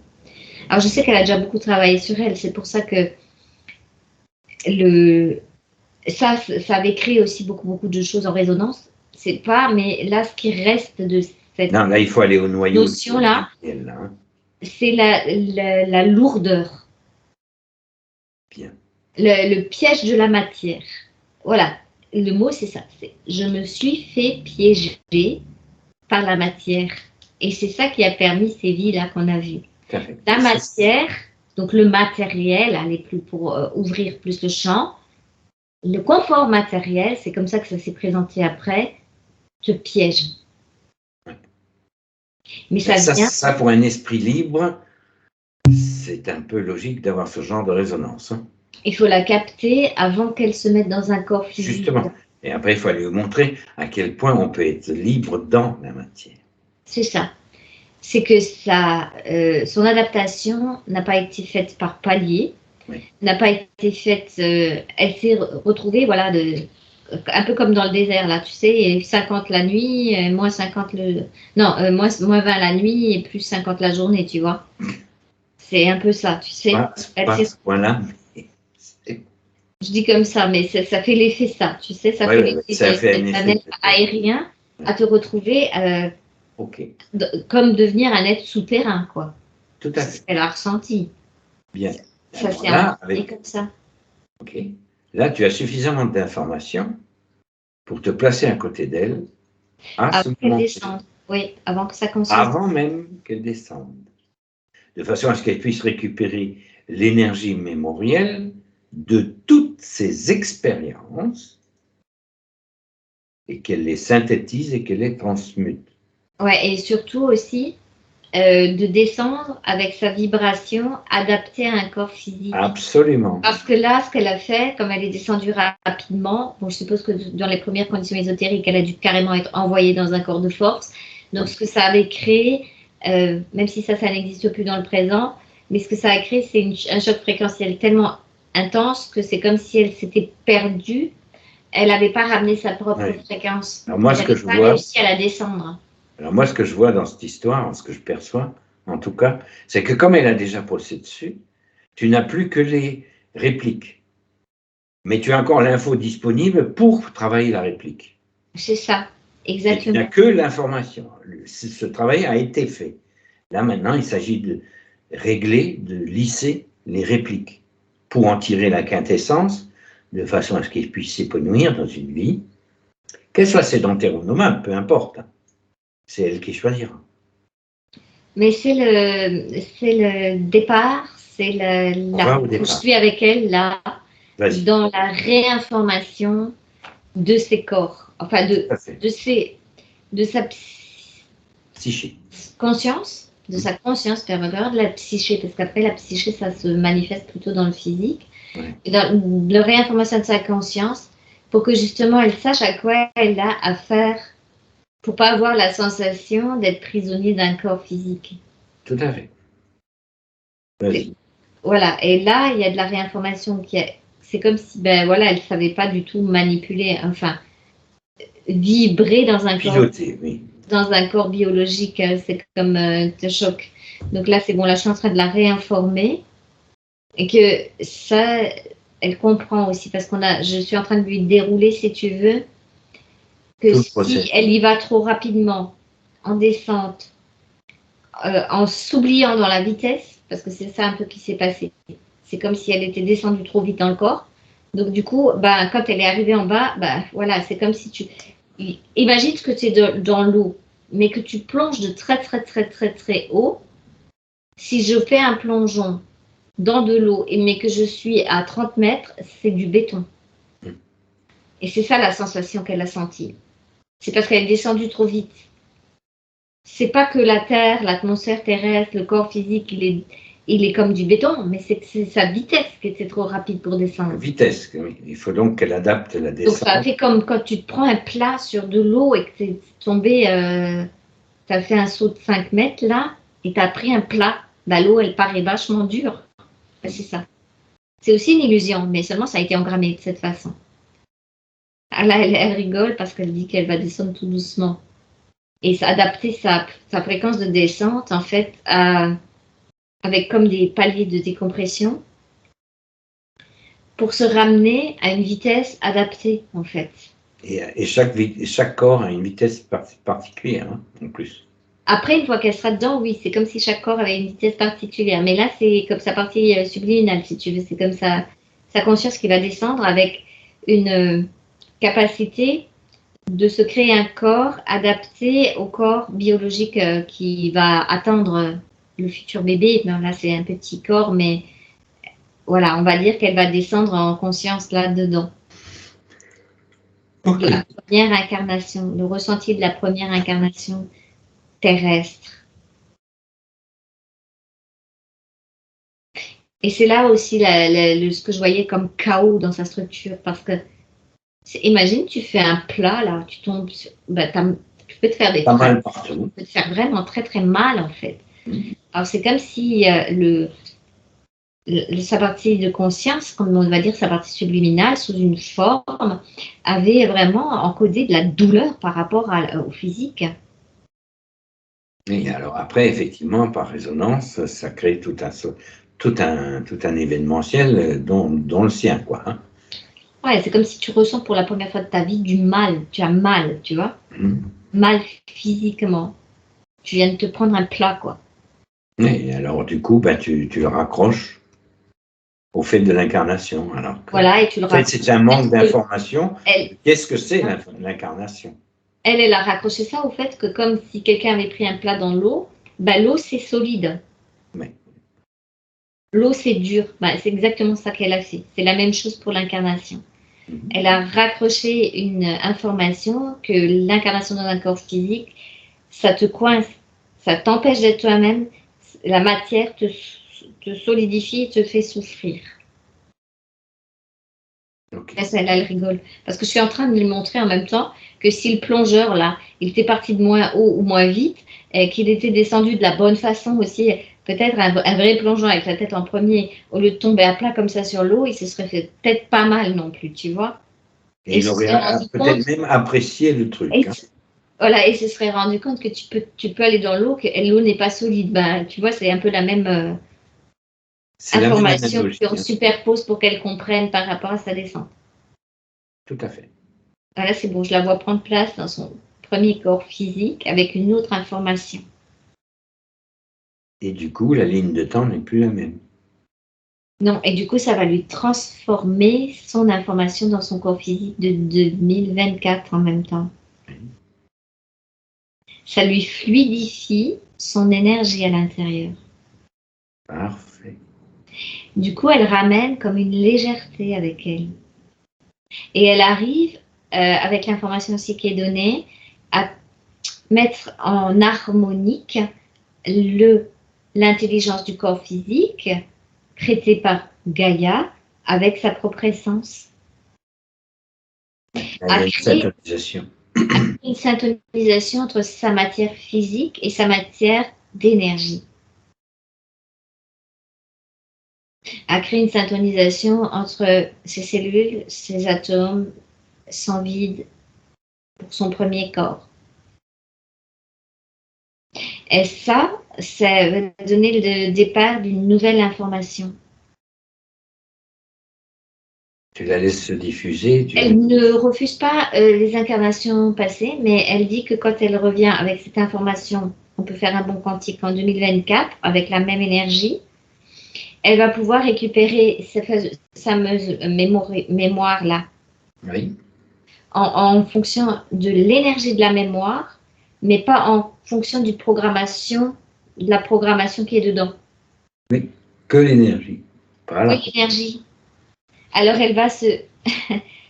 Speaker 1: Alors, je sais qu'elle a déjà beaucoup travaillé sur elle, c'est pour ça que ça avait créé aussi beaucoup de choses en résonance. C'est pas, mais là, ce qui reste de cette
Speaker 2: non, là, il faut aller au noyau
Speaker 1: notion-là, c'est la lourdeur.
Speaker 2: Bien.
Speaker 1: Le piège de la matière. Voilà, le mot, c'est ça. Je me suis fait piéger par la matière. Et c'est ça qui a permis ces vies-là qu'on a vues. La matière, donc le matériel, aller plus pour ouvrir plus le champ. Le confort matériel, c'est comme ça que ça s'est présenté après, te piège. Mais
Speaker 2: ça, pour un esprit libre, c'est un peu logique d'avoir ce genre de résonance.
Speaker 1: Il faut la capter avant qu'elle se mette dans un corps physique.
Speaker 2: Justement. Et après, il faut lui montrer à quel point on peut être libre dans la matière.
Speaker 1: C'est ça. C'est que son adaptation n'a pas été faite par palier, n'a pas été faite... elle s'est retrouvée, voilà, un peu comme dans le désert, là, tu sais, 50 la nuit, moins 50 le... Non, moins 20 la nuit et plus 50 la journée, tu vois. C'est un peu ça, tu sais.
Speaker 2: Pas à ce point-là.
Speaker 1: Je dis comme ça, mais ça fait l'effet ça, tu sais, ça fait l'effet
Speaker 2: ça fait un
Speaker 1: d'un
Speaker 2: effet
Speaker 1: être aérien à te retrouver comme devenir un être souterrain, quoi.
Speaker 2: Tout à fait.
Speaker 1: C'est ce qu'elle a ressenti.
Speaker 2: Bien.
Speaker 1: Ça s'est incarné comme ça.
Speaker 2: Ok. Là, tu as suffisamment d'informations pour te placer à côté d'elle
Speaker 1: Avant qu'elle descende. Oui, avant que ça conscience.
Speaker 2: Avant même qu'elle descende. De façon à ce qu'elle puisse récupérer l'énergie mémorielle de toutes ces expériences et qu'elle les synthétise et qu'elle les transmute.
Speaker 1: Ouais, et surtout aussi de descendre avec sa vibration adaptée à un corps physique.
Speaker 2: Absolument.
Speaker 1: Parce que là, ce qu'elle a fait, comme elle est descendue rapidement, bon, je suppose que dans les premières conditions ésotériques, elle a dû carrément être envoyée dans un corps de force. Donc, ce que ça avait créé, même si ça n'existe plus dans le présent, mais ce que ça a créé, c'est un choc fréquentiel tellement intense que c'est comme si elle s'était perdue. Elle n'avait pas ramené sa propre fréquence.
Speaker 2: Alors moi,
Speaker 1: elle n'avait pas réussi à la descendre.
Speaker 2: Alors moi, ce que je vois dans cette histoire, ce que je perçois, en tout cas, c'est que comme elle a déjà posé dessus, tu n'as plus que les répliques. Mais tu as encore l'info disponible pour travailler la réplique.
Speaker 1: C'est ça, exactement.
Speaker 2: Et tu n'as que l'information. Ce travail a été fait. Là, maintenant, il s'agit de régler, de lisser les répliques pour en tirer la quintessence, de façon à ce qu'elles puissent s'épanouir dans une vie, qu'elle soit sédentaire ou nomade, peu importe. C'est elle qui choisira.
Speaker 1: Mais c'est le départ, c'est je suis avec elle là, dans la réinformation de ses corps, enfin de sa
Speaker 2: psyché.
Speaker 1: Conscience, de sa conscience, puis de la psyché, parce qu'après la psyché, ça se manifeste plutôt dans le physique, et dans la réinformation de sa conscience, pour que justement elle sache à quoi elle a affaire, pour pas avoir la sensation d'être prisonnier d'un corps physique.
Speaker 2: Tout à fait. Vas-y.
Speaker 1: Voilà, et là, il y a de la réinformation c'est comme si, ben voilà, elle savait pas du tout manipuler, enfin, vibrer dans un
Speaker 2: piloter, oui.
Speaker 1: Dans un corps biologique, c'est comme te choc. Donc là, c'est bon, là, je suis en train de la réinformer et que ça, elle comprend aussi parce je suis en train de lui dérouler, si tu veux, que si elle y va trop rapidement, en descente, en s'oubliant dans la vitesse, parce que c'est ça un peu qui s'est passé. C'est comme si elle était descendue trop vite dans le corps. Donc du coup, bah, quand elle est arrivée en bas, bah, voilà, c'est comme si tu... Imagine que tu es dans l'eau, mais que tu plonges de très, très, très, très, très haut. Si je fais un plongeon dans de l'eau, mais que je suis à 30 mètres, c'est du béton. Et c'est ça la sensation qu'elle a sentie. C'est parce qu'elle est descendue trop vite. C'est pas que la Terre, l'atmosphère terrestre, le corps physique, il est comme du béton, mais c'est sa vitesse qui était trop rapide pour descendre.
Speaker 2: Vitesse, oui. Il faut donc qu'elle adapte la descente.
Speaker 1: Donc ça fait comme quand tu te prends un plat sur de l'eau et que tu es tombé, tu as fait un saut de 5 mètres là, et tu as pris un plat. Bah, l'eau, elle paraît vachement dure. Ben, c'est ça. C'est aussi une illusion, mais seulement ça a été engrammé de cette façon. Ah, là, elle rigole parce qu'elle dit qu'elle va descendre tout doucement. Et adapter sa fréquence de descente, en fait, avec comme des paliers de décompression, pour se ramener à une vitesse adaptée, en fait.
Speaker 2: Et chaque corps a une vitesse particulière, hein, en plus.
Speaker 1: Après, une fois qu'elle sera dedans, oui, c'est comme si chaque corps avait une vitesse particulière. Mais là, c'est comme sa partie subliminale, si tu veux. C'est comme sa conscience qui va descendre avec une capacité de se créer un corps adapté au corps biologique qui va attendre le futur bébé. Ben, là, c'est un petit corps, mais voilà, on va dire qu'elle va descendre en conscience là-dedans. Okay. La première incarnation, le ressenti de la première incarnation terrestre. Et c'est là aussi ce que je voyais comme chaos dans sa structure, parce que imagine, tu fais un plat, là, tu tombes sur, tu peux te faire des
Speaker 2: mal partout.
Speaker 1: Tu peux te faire vraiment très très mal en fait. Alors c'est comme si sa partie de conscience, comme on va dire sa partie subliminale, sous une forme, avait vraiment encodé de la douleur par rapport au physique.
Speaker 2: Et alors après, effectivement, par résonance, ça crée tout un événementiel dont le sien, quoi. Hein.
Speaker 1: Ouais, c'est comme si tu ressens pour la première fois de ta vie du mal. Tu as mal, tu vois. Mal physiquement. Tu viens de te prendre un plat, quoi.
Speaker 2: Et alors, du coup, ben, tu le raccroches au fait de l'incarnation. Alors que,
Speaker 1: voilà, et tu le
Speaker 2: en fait, c'est un manque d'information.
Speaker 1: Elle,
Speaker 2: Qu'est-ce que c'est l'incarnation?
Speaker 1: Elle a raccroché ça au fait que comme si quelqu'un avait pris un plat dans l'eau, ben, l'eau, c'est solide.
Speaker 2: Oui.
Speaker 1: L'eau, c'est dur. Ben, c'est exactement ça qu'elle a fait. C'est la même chose pour l'incarnation. Elle a raccroché une information que l'incarnation dans un corps physique, ça te coince, ça t'empêche d'être toi-même, la matière te solidifie et te fait souffrir.
Speaker 2: Okay.
Speaker 1: Et celle-là, elle rigole. Parce que je suis en train de lui montrer en même temps que si le plongeur, là, il était parti de moins haut ou moins vite, et qu'il était descendu de la bonne façon aussi, peut-être un vrai plongeon avec la tête en premier, au lieu de tomber à plat comme ça sur l'eau, il se serait fait peut-être pas mal non plus, tu vois.
Speaker 2: Et il aurait peut-être même apprécié le truc.
Speaker 1: Et, voilà, et se serait rendu compte que tu peux aller dans l'eau, que l'eau n'est pas solide. Ben, tu vois, c'est un peu la même information qu'on superpose pour qu'elle comprenne par rapport à sa descente.
Speaker 2: Tout à fait.
Speaker 1: Là, c'est bon, je la vois prendre place dans son premier corps physique avec une autre information.
Speaker 2: Et du coup, la ligne de temps n'est plus la même.
Speaker 1: Non, et du coup, ça va lui transformer son information dans son corps physique de 2024 en même temps. Ça lui fluidifie son énergie à l'intérieur.
Speaker 2: Parfait.
Speaker 1: Du coup, elle ramène comme une légèreté avec elle. Et elle arrive, avec l'information aussi qui est donnée, à mettre en harmonique l'intelligence du corps physique, créée par Gaïa, avec sa propre essence.
Speaker 2: Il y a une syntonisation.
Speaker 1: Une syntonisation entre sa matière physique et sa matière d'énergie. A créé une syntonisation entre ses cellules, ses atomes, son vide pour son premier corps. Et ça va donner le départ d'une nouvelle information.
Speaker 2: Tu la laisses se diffuser.
Speaker 1: Elle ne refuse pas les incarnations passées, mais elle dit que quand elle revient avec cette information, on peut faire un bond quantique en 2024 avec la même énergie. Elle va pouvoir récupérer cette fameuse mémoire-là.
Speaker 2: Oui.
Speaker 1: En fonction de l'énergie de la mémoire, mais pas en fonction de la programmation qui est dedans.
Speaker 2: Oui, que l'énergie.
Speaker 1: Voilà. Oui, l'énergie. Alors elle va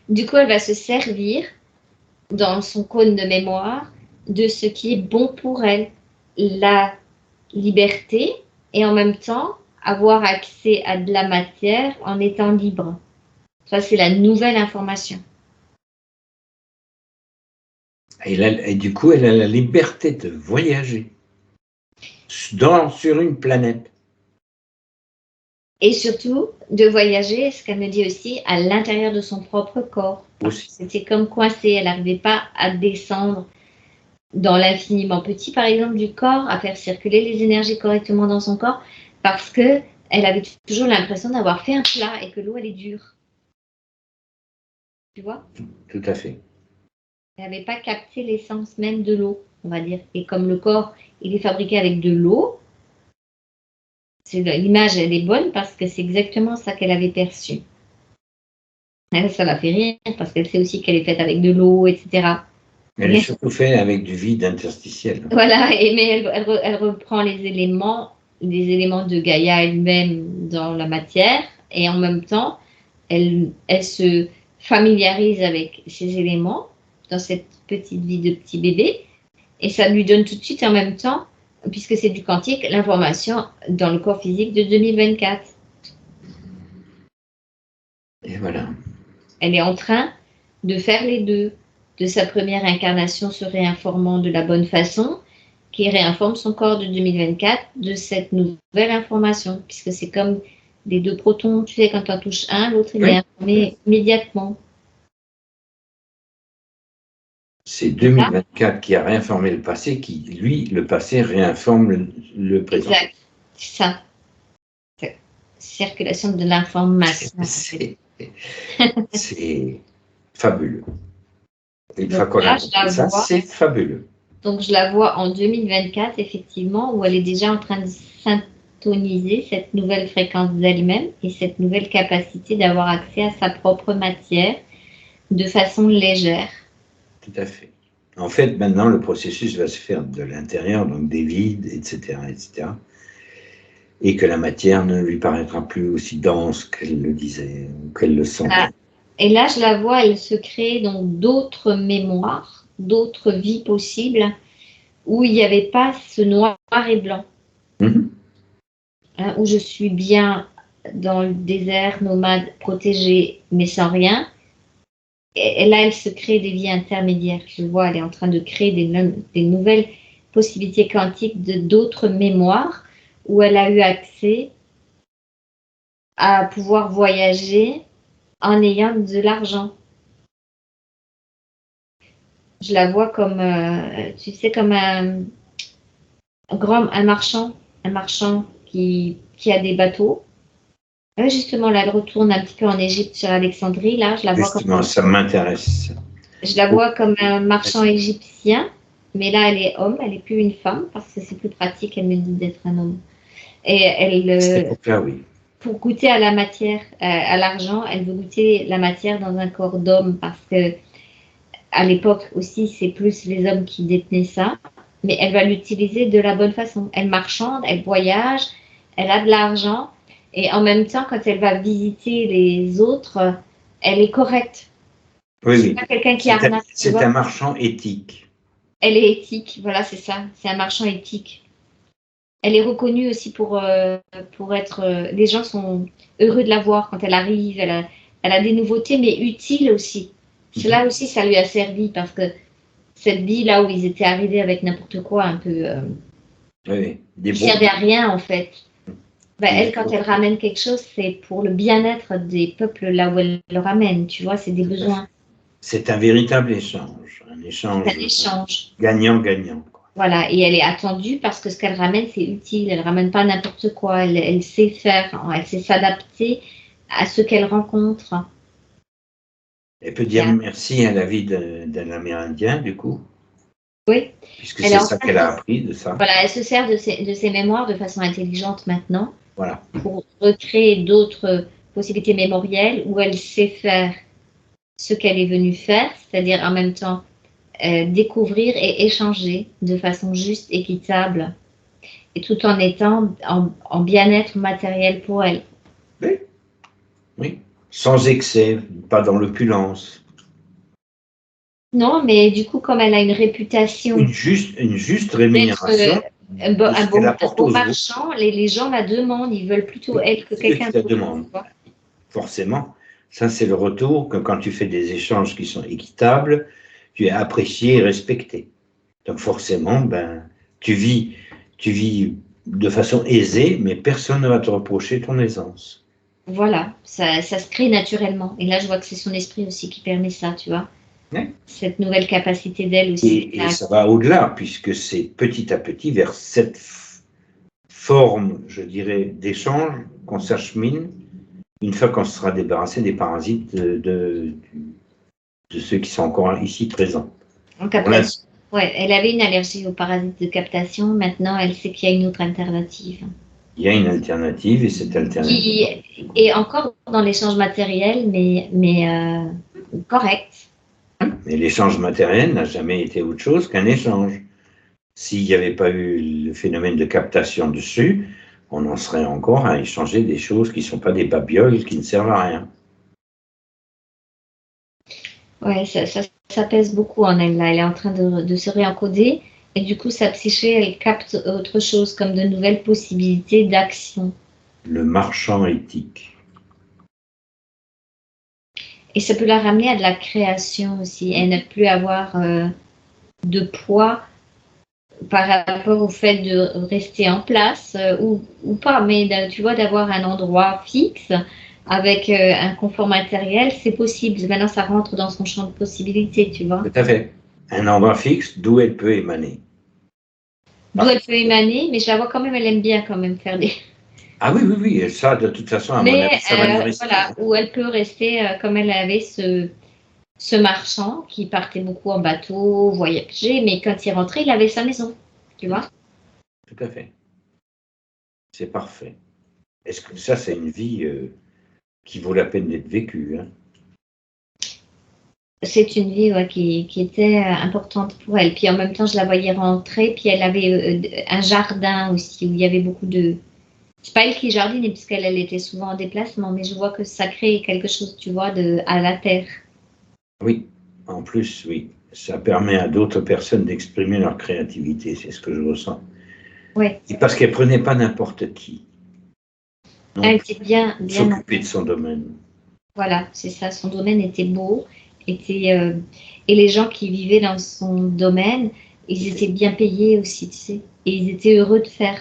Speaker 1: du coup, elle va se servir dans son cône de mémoire de ce qui est bon pour elle, la liberté et en même temps avoir accès à de la matière en étant libre. Ça, c'est la nouvelle information.
Speaker 2: Et du coup, elle a la liberté de voyager sur une planète.
Speaker 1: Et surtout, de voyager, ce qu'elle me dit aussi, à l'intérieur de son propre corps. C'était comme coincé, elle n'arrivait pas à descendre dans l'infiniment petit, par exemple, du corps, à faire circuler les énergies correctement dans son corps, parce qu'elle avait toujours l'impression d'avoir fait un plat et que l'eau, elle est dure. Tu vois?
Speaker 2: Tout à fait.
Speaker 1: Elle n'avait pas capté l'essence même de l'eau, on va dire. Et comme le corps, il est fabriqué avec de l'eau, l'image, elle est bonne parce que c'est exactement ça qu'elle avait perçu. Ça la fait rire parce qu'elle sait aussi qu'elle est faite avec de l'eau, etc.
Speaker 2: Elle est surtout faite avec du vide interstitiel.
Speaker 1: Voilà, mais elle reprend les éléments de Gaïa elle-même dans la matière et en même temps, elle se familiarise avec ces éléments dans cette petite vie de petit bébé et ça lui donne tout de suite en même temps, puisque c'est du quantique, l'information dans le corps physique de 2024.
Speaker 2: Et voilà.
Speaker 1: Elle est en train de faire les deux, de sa première incarnation se réinformant de la bonne façon, qui réinforme son corps de 2024 de cette nouvelle information, puisque c'est comme Les deux protons, tu sais, quand tu en touches un, l'autre, il
Speaker 2: Oui.
Speaker 1: est informé immédiatement.
Speaker 2: C'est 2024 qui a réinformé le passé, qui, lui, le passé réinforme le présent.
Speaker 1: Exact, c'est ça. Circulation de l'information.
Speaker 2: C'est fabuleux. Une fois
Speaker 1: Donc
Speaker 2: qu'on a
Speaker 1: là, je
Speaker 2: compris
Speaker 1: la
Speaker 2: ça,
Speaker 1: vois.
Speaker 2: c'est fabuleux.
Speaker 1: Donc je la vois en 2024, effectivement, où elle est déjà en train de syntoniser cette nouvelle fréquence d'elle-même et cette nouvelle capacité d'avoir accès à sa propre matière de façon légère.
Speaker 2: Tout à fait. En fait, maintenant, le processus va se faire de l'intérieur, donc des vides, etc., etc. Et que la matière ne lui paraîtra plus aussi dense qu'elle le disait, ou qu'elle le sentait.
Speaker 1: Voilà. Et là, je la vois, elle se crée donc d'autres mémoires, d'autres vies possibles, où il n'y avait pas ce noir et blanc, où je suis bien dans le désert, nomade, protégée, mais sans rien. Et là, elle se crée des vies intermédiaires. Je vois, elle est en train de créer des nouvelles possibilités quantiques de d'autres mémoires où elle a eu accès à pouvoir voyager en ayant de l'argent. Je la vois comme, tu sais, comme un marchand qui a des bateaux. Justement, là, elle retourne un petit peu en Égypte sur Alexandrie. Là, je la vois comme
Speaker 2: Justement, ça m'intéresse.
Speaker 1: Je la vois comme un marchand égyptien, mais là, elle est homme, elle n'est plus une femme, parce que c'est plus pratique, elle me dit d'être un homme. Et
Speaker 2: C'est pour ça, oui.
Speaker 1: pour goûter à la matière, à l'argent, elle veut goûter la matière dans un corps d'homme, parce que à l'époque aussi, c'est plus les hommes qui détenaient ça, mais elle va l'utiliser de la bonne façon. Elle marchande, elle voyage, elle a de l'argent, et en même temps, quand elle va visiter les autres, elle est correcte.
Speaker 2: Oui,
Speaker 1: C'est
Speaker 2: oui.
Speaker 1: pas quelqu'un qui arnaque.
Speaker 2: C'est un marchand éthique.
Speaker 1: Elle est éthique, voilà, c'est ça. C'est un marchand éthique. Elle est reconnue aussi pour être. Les gens sont heureux de la voir quand elle arrive. Elle a des nouveautés, mais utiles aussi. Cela aussi, ça lui a servi parce que cette vie là où ils étaient arrivés avec n'importe quoi, un peu.
Speaker 2: Oui,
Speaker 1: Qui servait à rien en fait. Elle, quand elle ramène quelque chose, c'est pour le bien-être des peuples là où elle le ramène. Tu vois, c'est des besoins.
Speaker 2: C'est un véritable échange. Un échange gagnant-gagnant.
Speaker 1: Voilà, et elle est attendue parce que ce qu'elle ramène, c'est utile. Elle ramène pas n'importe quoi. Elle sait faire, elle sait s'adapter à ce qu'elle rencontre.
Speaker 2: Elle peut dire merci à la vie d'un Amérindien, du coup.
Speaker 1: Oui.
Speaker 2: Puisque c'est ça qu'elle a appris de ça.
Speaker 1: Voilà, elle se sert de ses mémoires de façon intelligente maintenant.
Speaker 2: Voilà.
Speaker 1: Pour recréer d'autres possibilités mémorielles où elle sait faire ce qu'elle est venue faire, c'est-à-dire en même temps découvrir et échanger de façon juste, équitable, et tout en étant en bien-être matériel pour elle.
Speaker 2: Oui. Oui. Sans excès, pas dans l'opulence.
Speaker 1: Non, mais du coup, comme elle a une réputation.
Speaker 2: Une juste rémunération.
Speaker 1: Un bon marchand, les gens la demandent, ils veulent plutôt elle que quelqu'un d'autre.
Speaker 2: Demande. Forcément. Ça, c'est le retour que quand tu fais des échanges qui sont équitables, tu es apprécié et respecté. Donc forcément, tu vis de façon aisée, mais personne ne va te reprocher ton aisance.
Speaker 1: Voilà, ça se crée naturellement. Et là, je vois que c'est son esprit aussi qui permet ça, tu vois.
Speaker 2: Oui.
Speaker 1: Cette nouvelle capacité d'elle aussi.
Speaker 2: Et ça va au-delà, puisque c'est petit à petit vers cette forme, je dirais, d'échange qu'on s'achemine une fois qu'on sera débarrassé des parasites de ceux qui sont encore ici présents.
Speaker 1: En captation. Ouais, elle avait une allergie aux parasites de captation. Maintenant, elle sait qu'il y a une autre alternative.
Speaker 2: Il y a une alternative et cette alternative.
Speaker 1: Qui est encore dans l'échange matériel, mais correct.
Speaker 2: Mais l'échange matériel n'a jamais été autre chose qu'un échange. S'il n'y avait pas eu le phénomène de captation dessus, on en serait encore à échanger des choses qui ne sont pas des babioles, qui ne servent à rien.
Speaker 1: Ouais, ça pèse beaucoup en elle, là. Elle est en train de se réencoder. Et du coup, sa psyché, elle capte autre chose, comme de nouvelles possibilités d'action.
Speaker 2: Le marchand éthique.
Speaker 1: Et ça peut la ramener à de la création aussi. Elle ne plus avoir de poids par rapport au fait de rester en place ou pas, mais tu vois, d'avoir un endroit fixe avec un confort matériel, c'est possible. Maintenant, ça rentre dans son champ de possibilités, tu vois.
Speaker 2: Tout à fait. Un endroit fixe d'où elle peut émaner.
Speaker 1: D'où elle peut émaner, mais je la vois quand même, elle aime bien quand même faire des...
Speaker 2: Ah oui, oui, oui, et ça, de toute façon, à mon
Speaker 1: Mais
Speaker 2: avis, ça va lui rester.
Speaker 1: voilà,
Speaker 2: Hein.
Speaker 1: où elle peut rester comme elle avait ce marchand qui partait beaucoup en bateau, voyager, mais quand il rentrait, il avait sa maison, tu vois.
Speaker 2: Tout à fait. C'est parfait. Est-ce que ça, c'est une vie qui vaut la peine d'être vécue, hein?
Speaker 1: C'est une vie ouais, qui était importante pour elle. Puis en même temps, je la voyais rentrer, puis elle avait un jardin aussi où il y avait beaucoup de... C'est pas elle qui jardinait, puisqu'elle elle était souvent en déplacement, mais je vois que ça crée quelque chose, tu vois, à la terre.
Speaker 2: Oui, en plus, oui. Ça permet à d'autres personnes d'exprimer leur créativité, c'est ce que je ressens.
Speaker 1: Ouais.
Speaker 2: Et parce qu'elle prenait pas n'importe qui.
Speaker 1: Elle
Speaker 2: Donc,
Speaker 1: était bien, bien.
Speaker 2: s'occuper de son domaine.
Speaker 1: Voilà, c'est ça. Son domaine était beau, et les gens qui vivaient dans son domaine, ils étaient bien payés aussi, tu sais, et ils étaient heureux de faire.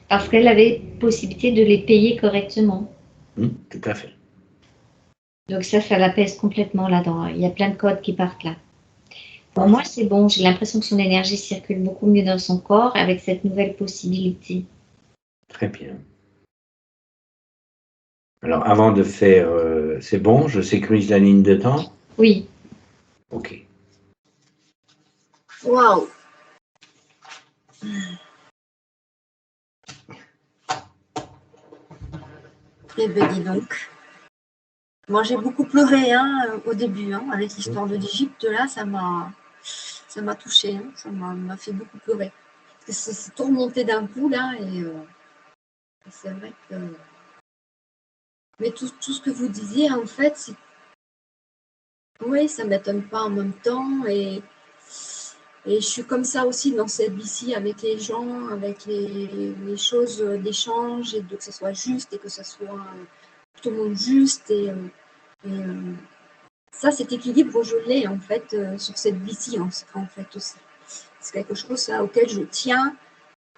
Speaker 1: Parce qu'elle avait possibilité de les payer correctement.
Speaker 2: Tout à fait.
Speaker 1: Donc ça la pèse complètement là-dedans. Il y a plein de codes qui partent là. Pour moi, c'est bon. J'ai l'impression que son énergie circule beaucoup mieux dans son corps avec cette nouvelle possibilité.
Speaker 2: Très bien. Alors, avant de faire, c'est bon, je sécurise la ligne de temps?
Speaker 1: Oui.
Speaker 2: Ok.
Speaker 3: Waouh! Eh ben dis donc. Moi j'ai beaucoup pleuré hein, au début, hein, avec l'histoire de l'Égypte, là, ça m'a touché, hein, ça m'a fait beaucoup pleurer. Parce que c'est tout remonté d'un coup là, et c'est vrai que. Mais tout ce que vous disiez, en fait, c'est. Oui, ça m'étonne pas en même temps, et je suis comme ça aussi dans cette vie-ci avec les gens, avec les choses d'échange, et de que ce soit juste et que ce soit tout le monde juste. Ça, cet équilibre, je l'ai en fait sur cette vie-ci en fait aussi. C'est quelque chose ça, auquel je tiens,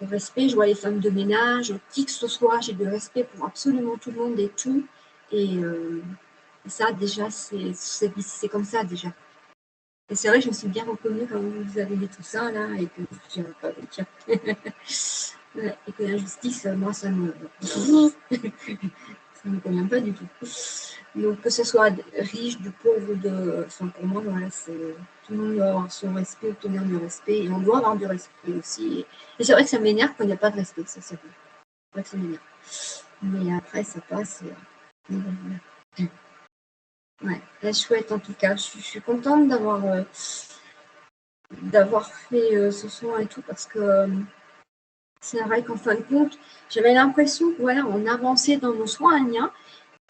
Speaker 3: le respect. Je vois les femmes de ménage, qui que ce soit, j'ai du respect pour absolument tout le monde et tout. Et ça, déjà, cette vie-ci, c'est comme ça déjà. Et c'est vrai, je me suis bien reconnue quand vous avez dit tout ça là, et que je ne pas tiens. Et que la justice, moi, ça me convient pas du tout. Donc que ce soit riche, du pauvre, enfin pour moi, voilà, tout le monde doit avoir son respect, obtenir du respect, et on doit avoir du respect aussi. Et c'est vrai que ça m'énerve quand il n'y a pas de respect, ça c'est vrai. C'est vrai que ça m'énerve. Mais après, ça passe. Ouais, c'est chouette en tout cas. Je suis contente d'avoir fait ce soin et tout, parce que c'est vrai qu'en fin de compte, j'avais l'impression que voilà, on avançait dans nos soins, hein.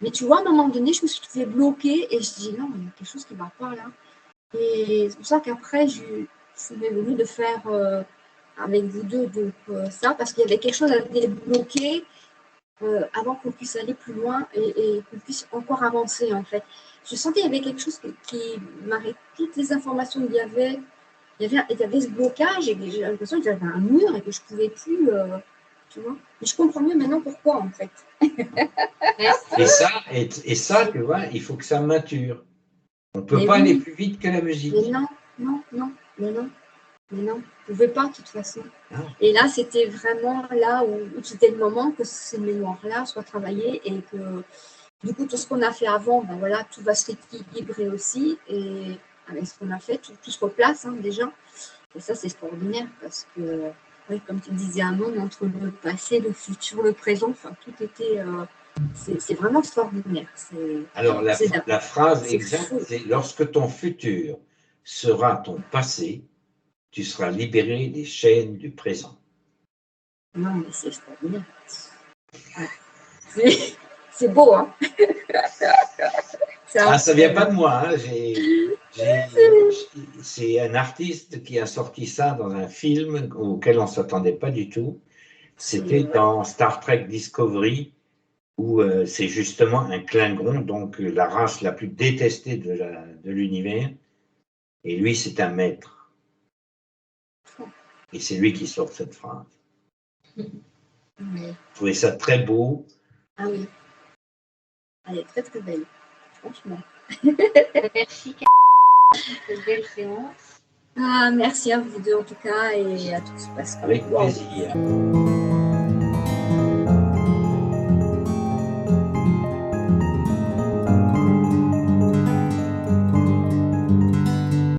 Speaker 3: Mais tu vois, à un moment donné, je me suis trouvée bloquée et je dis non, il y a quelque chose qui ne va pas là. Et c'est pour ça qu'après, je m'est venu de faire avec vous deux donc, ça, parce qu'il y avait quelque chose à débloquer avant qu'on puisse aller plus loin et qu'on puisse encore avancer en fait. Je sentais qu'il y avait quelque chose qui m'arrêtait toutes les informations qu'il y avait. Il y avait ce blocage et j'ai l'impression qu'il y avait un mur et que je ne pouvais plus. Tu vois. Mais je comprends mieux maintenant pourquoi en fait.
Speaker 2: Et ça, tu vois, il faut que ça mature. On ne peut
Speaker 3: Mais
Speaker 2: pas
Speaker 3: oui,
Speaker 2: aller plus vite que la musique.
Speaker 3: mais non, mais non, je ne pouvais pas de toute façon.
Speaker 2: Non.
Speaker 3: Et là, c'était vraiment là où c'était le moment que ces mémoires-là soient travaillées et que du coup, tout ce qu'on a fait avant, ben voilà, tout va se rééquilibrer aussi. Et avec ce qu'on a fait, tout se replace hein, déjà. Et ça, c'est extraordinaire parce que, oui, comme tu disais, un monde entre le passé, le futur, le présent, enfin, tout était. C'est vraiment extraordinaire.
Speaker 2: Alors, la phrase
Speaker 3: c'est
Speaker 2: exacte,
Speaker 3: fou.
Speaker 2: c'est lorsque ton futur sera ton passé, tu seras libéré des chaînes du présent.
Speaker 3: Non, mais c'est extraordinaire. C'est beau, hein.
Speaker 2: Ça vient pas de moi. Hein. C'est un artiste qui a sorti ça dans un film auquel on ne s'attendait pas du tout. C'était dans Star Trek Discovery, où c'est justement un Klingon, donc la race la plus détestée de l'univers. Et lui, c'est un maître. Et c'est lui qui sort cette phrase.
Speaker 3: Oui.
Speaker 2: Je trouvais ça très beau.
Speaker 3: Ah oui. Elle est très très belle, franchement.
Speaker 1: Merci, cette belle séance.
Speaker 3: Ah, merci à vous deux en tout cas et à tous parce que
Speaker 2: Avec
Speaker 3: wow.
Speaker 2: plaisir.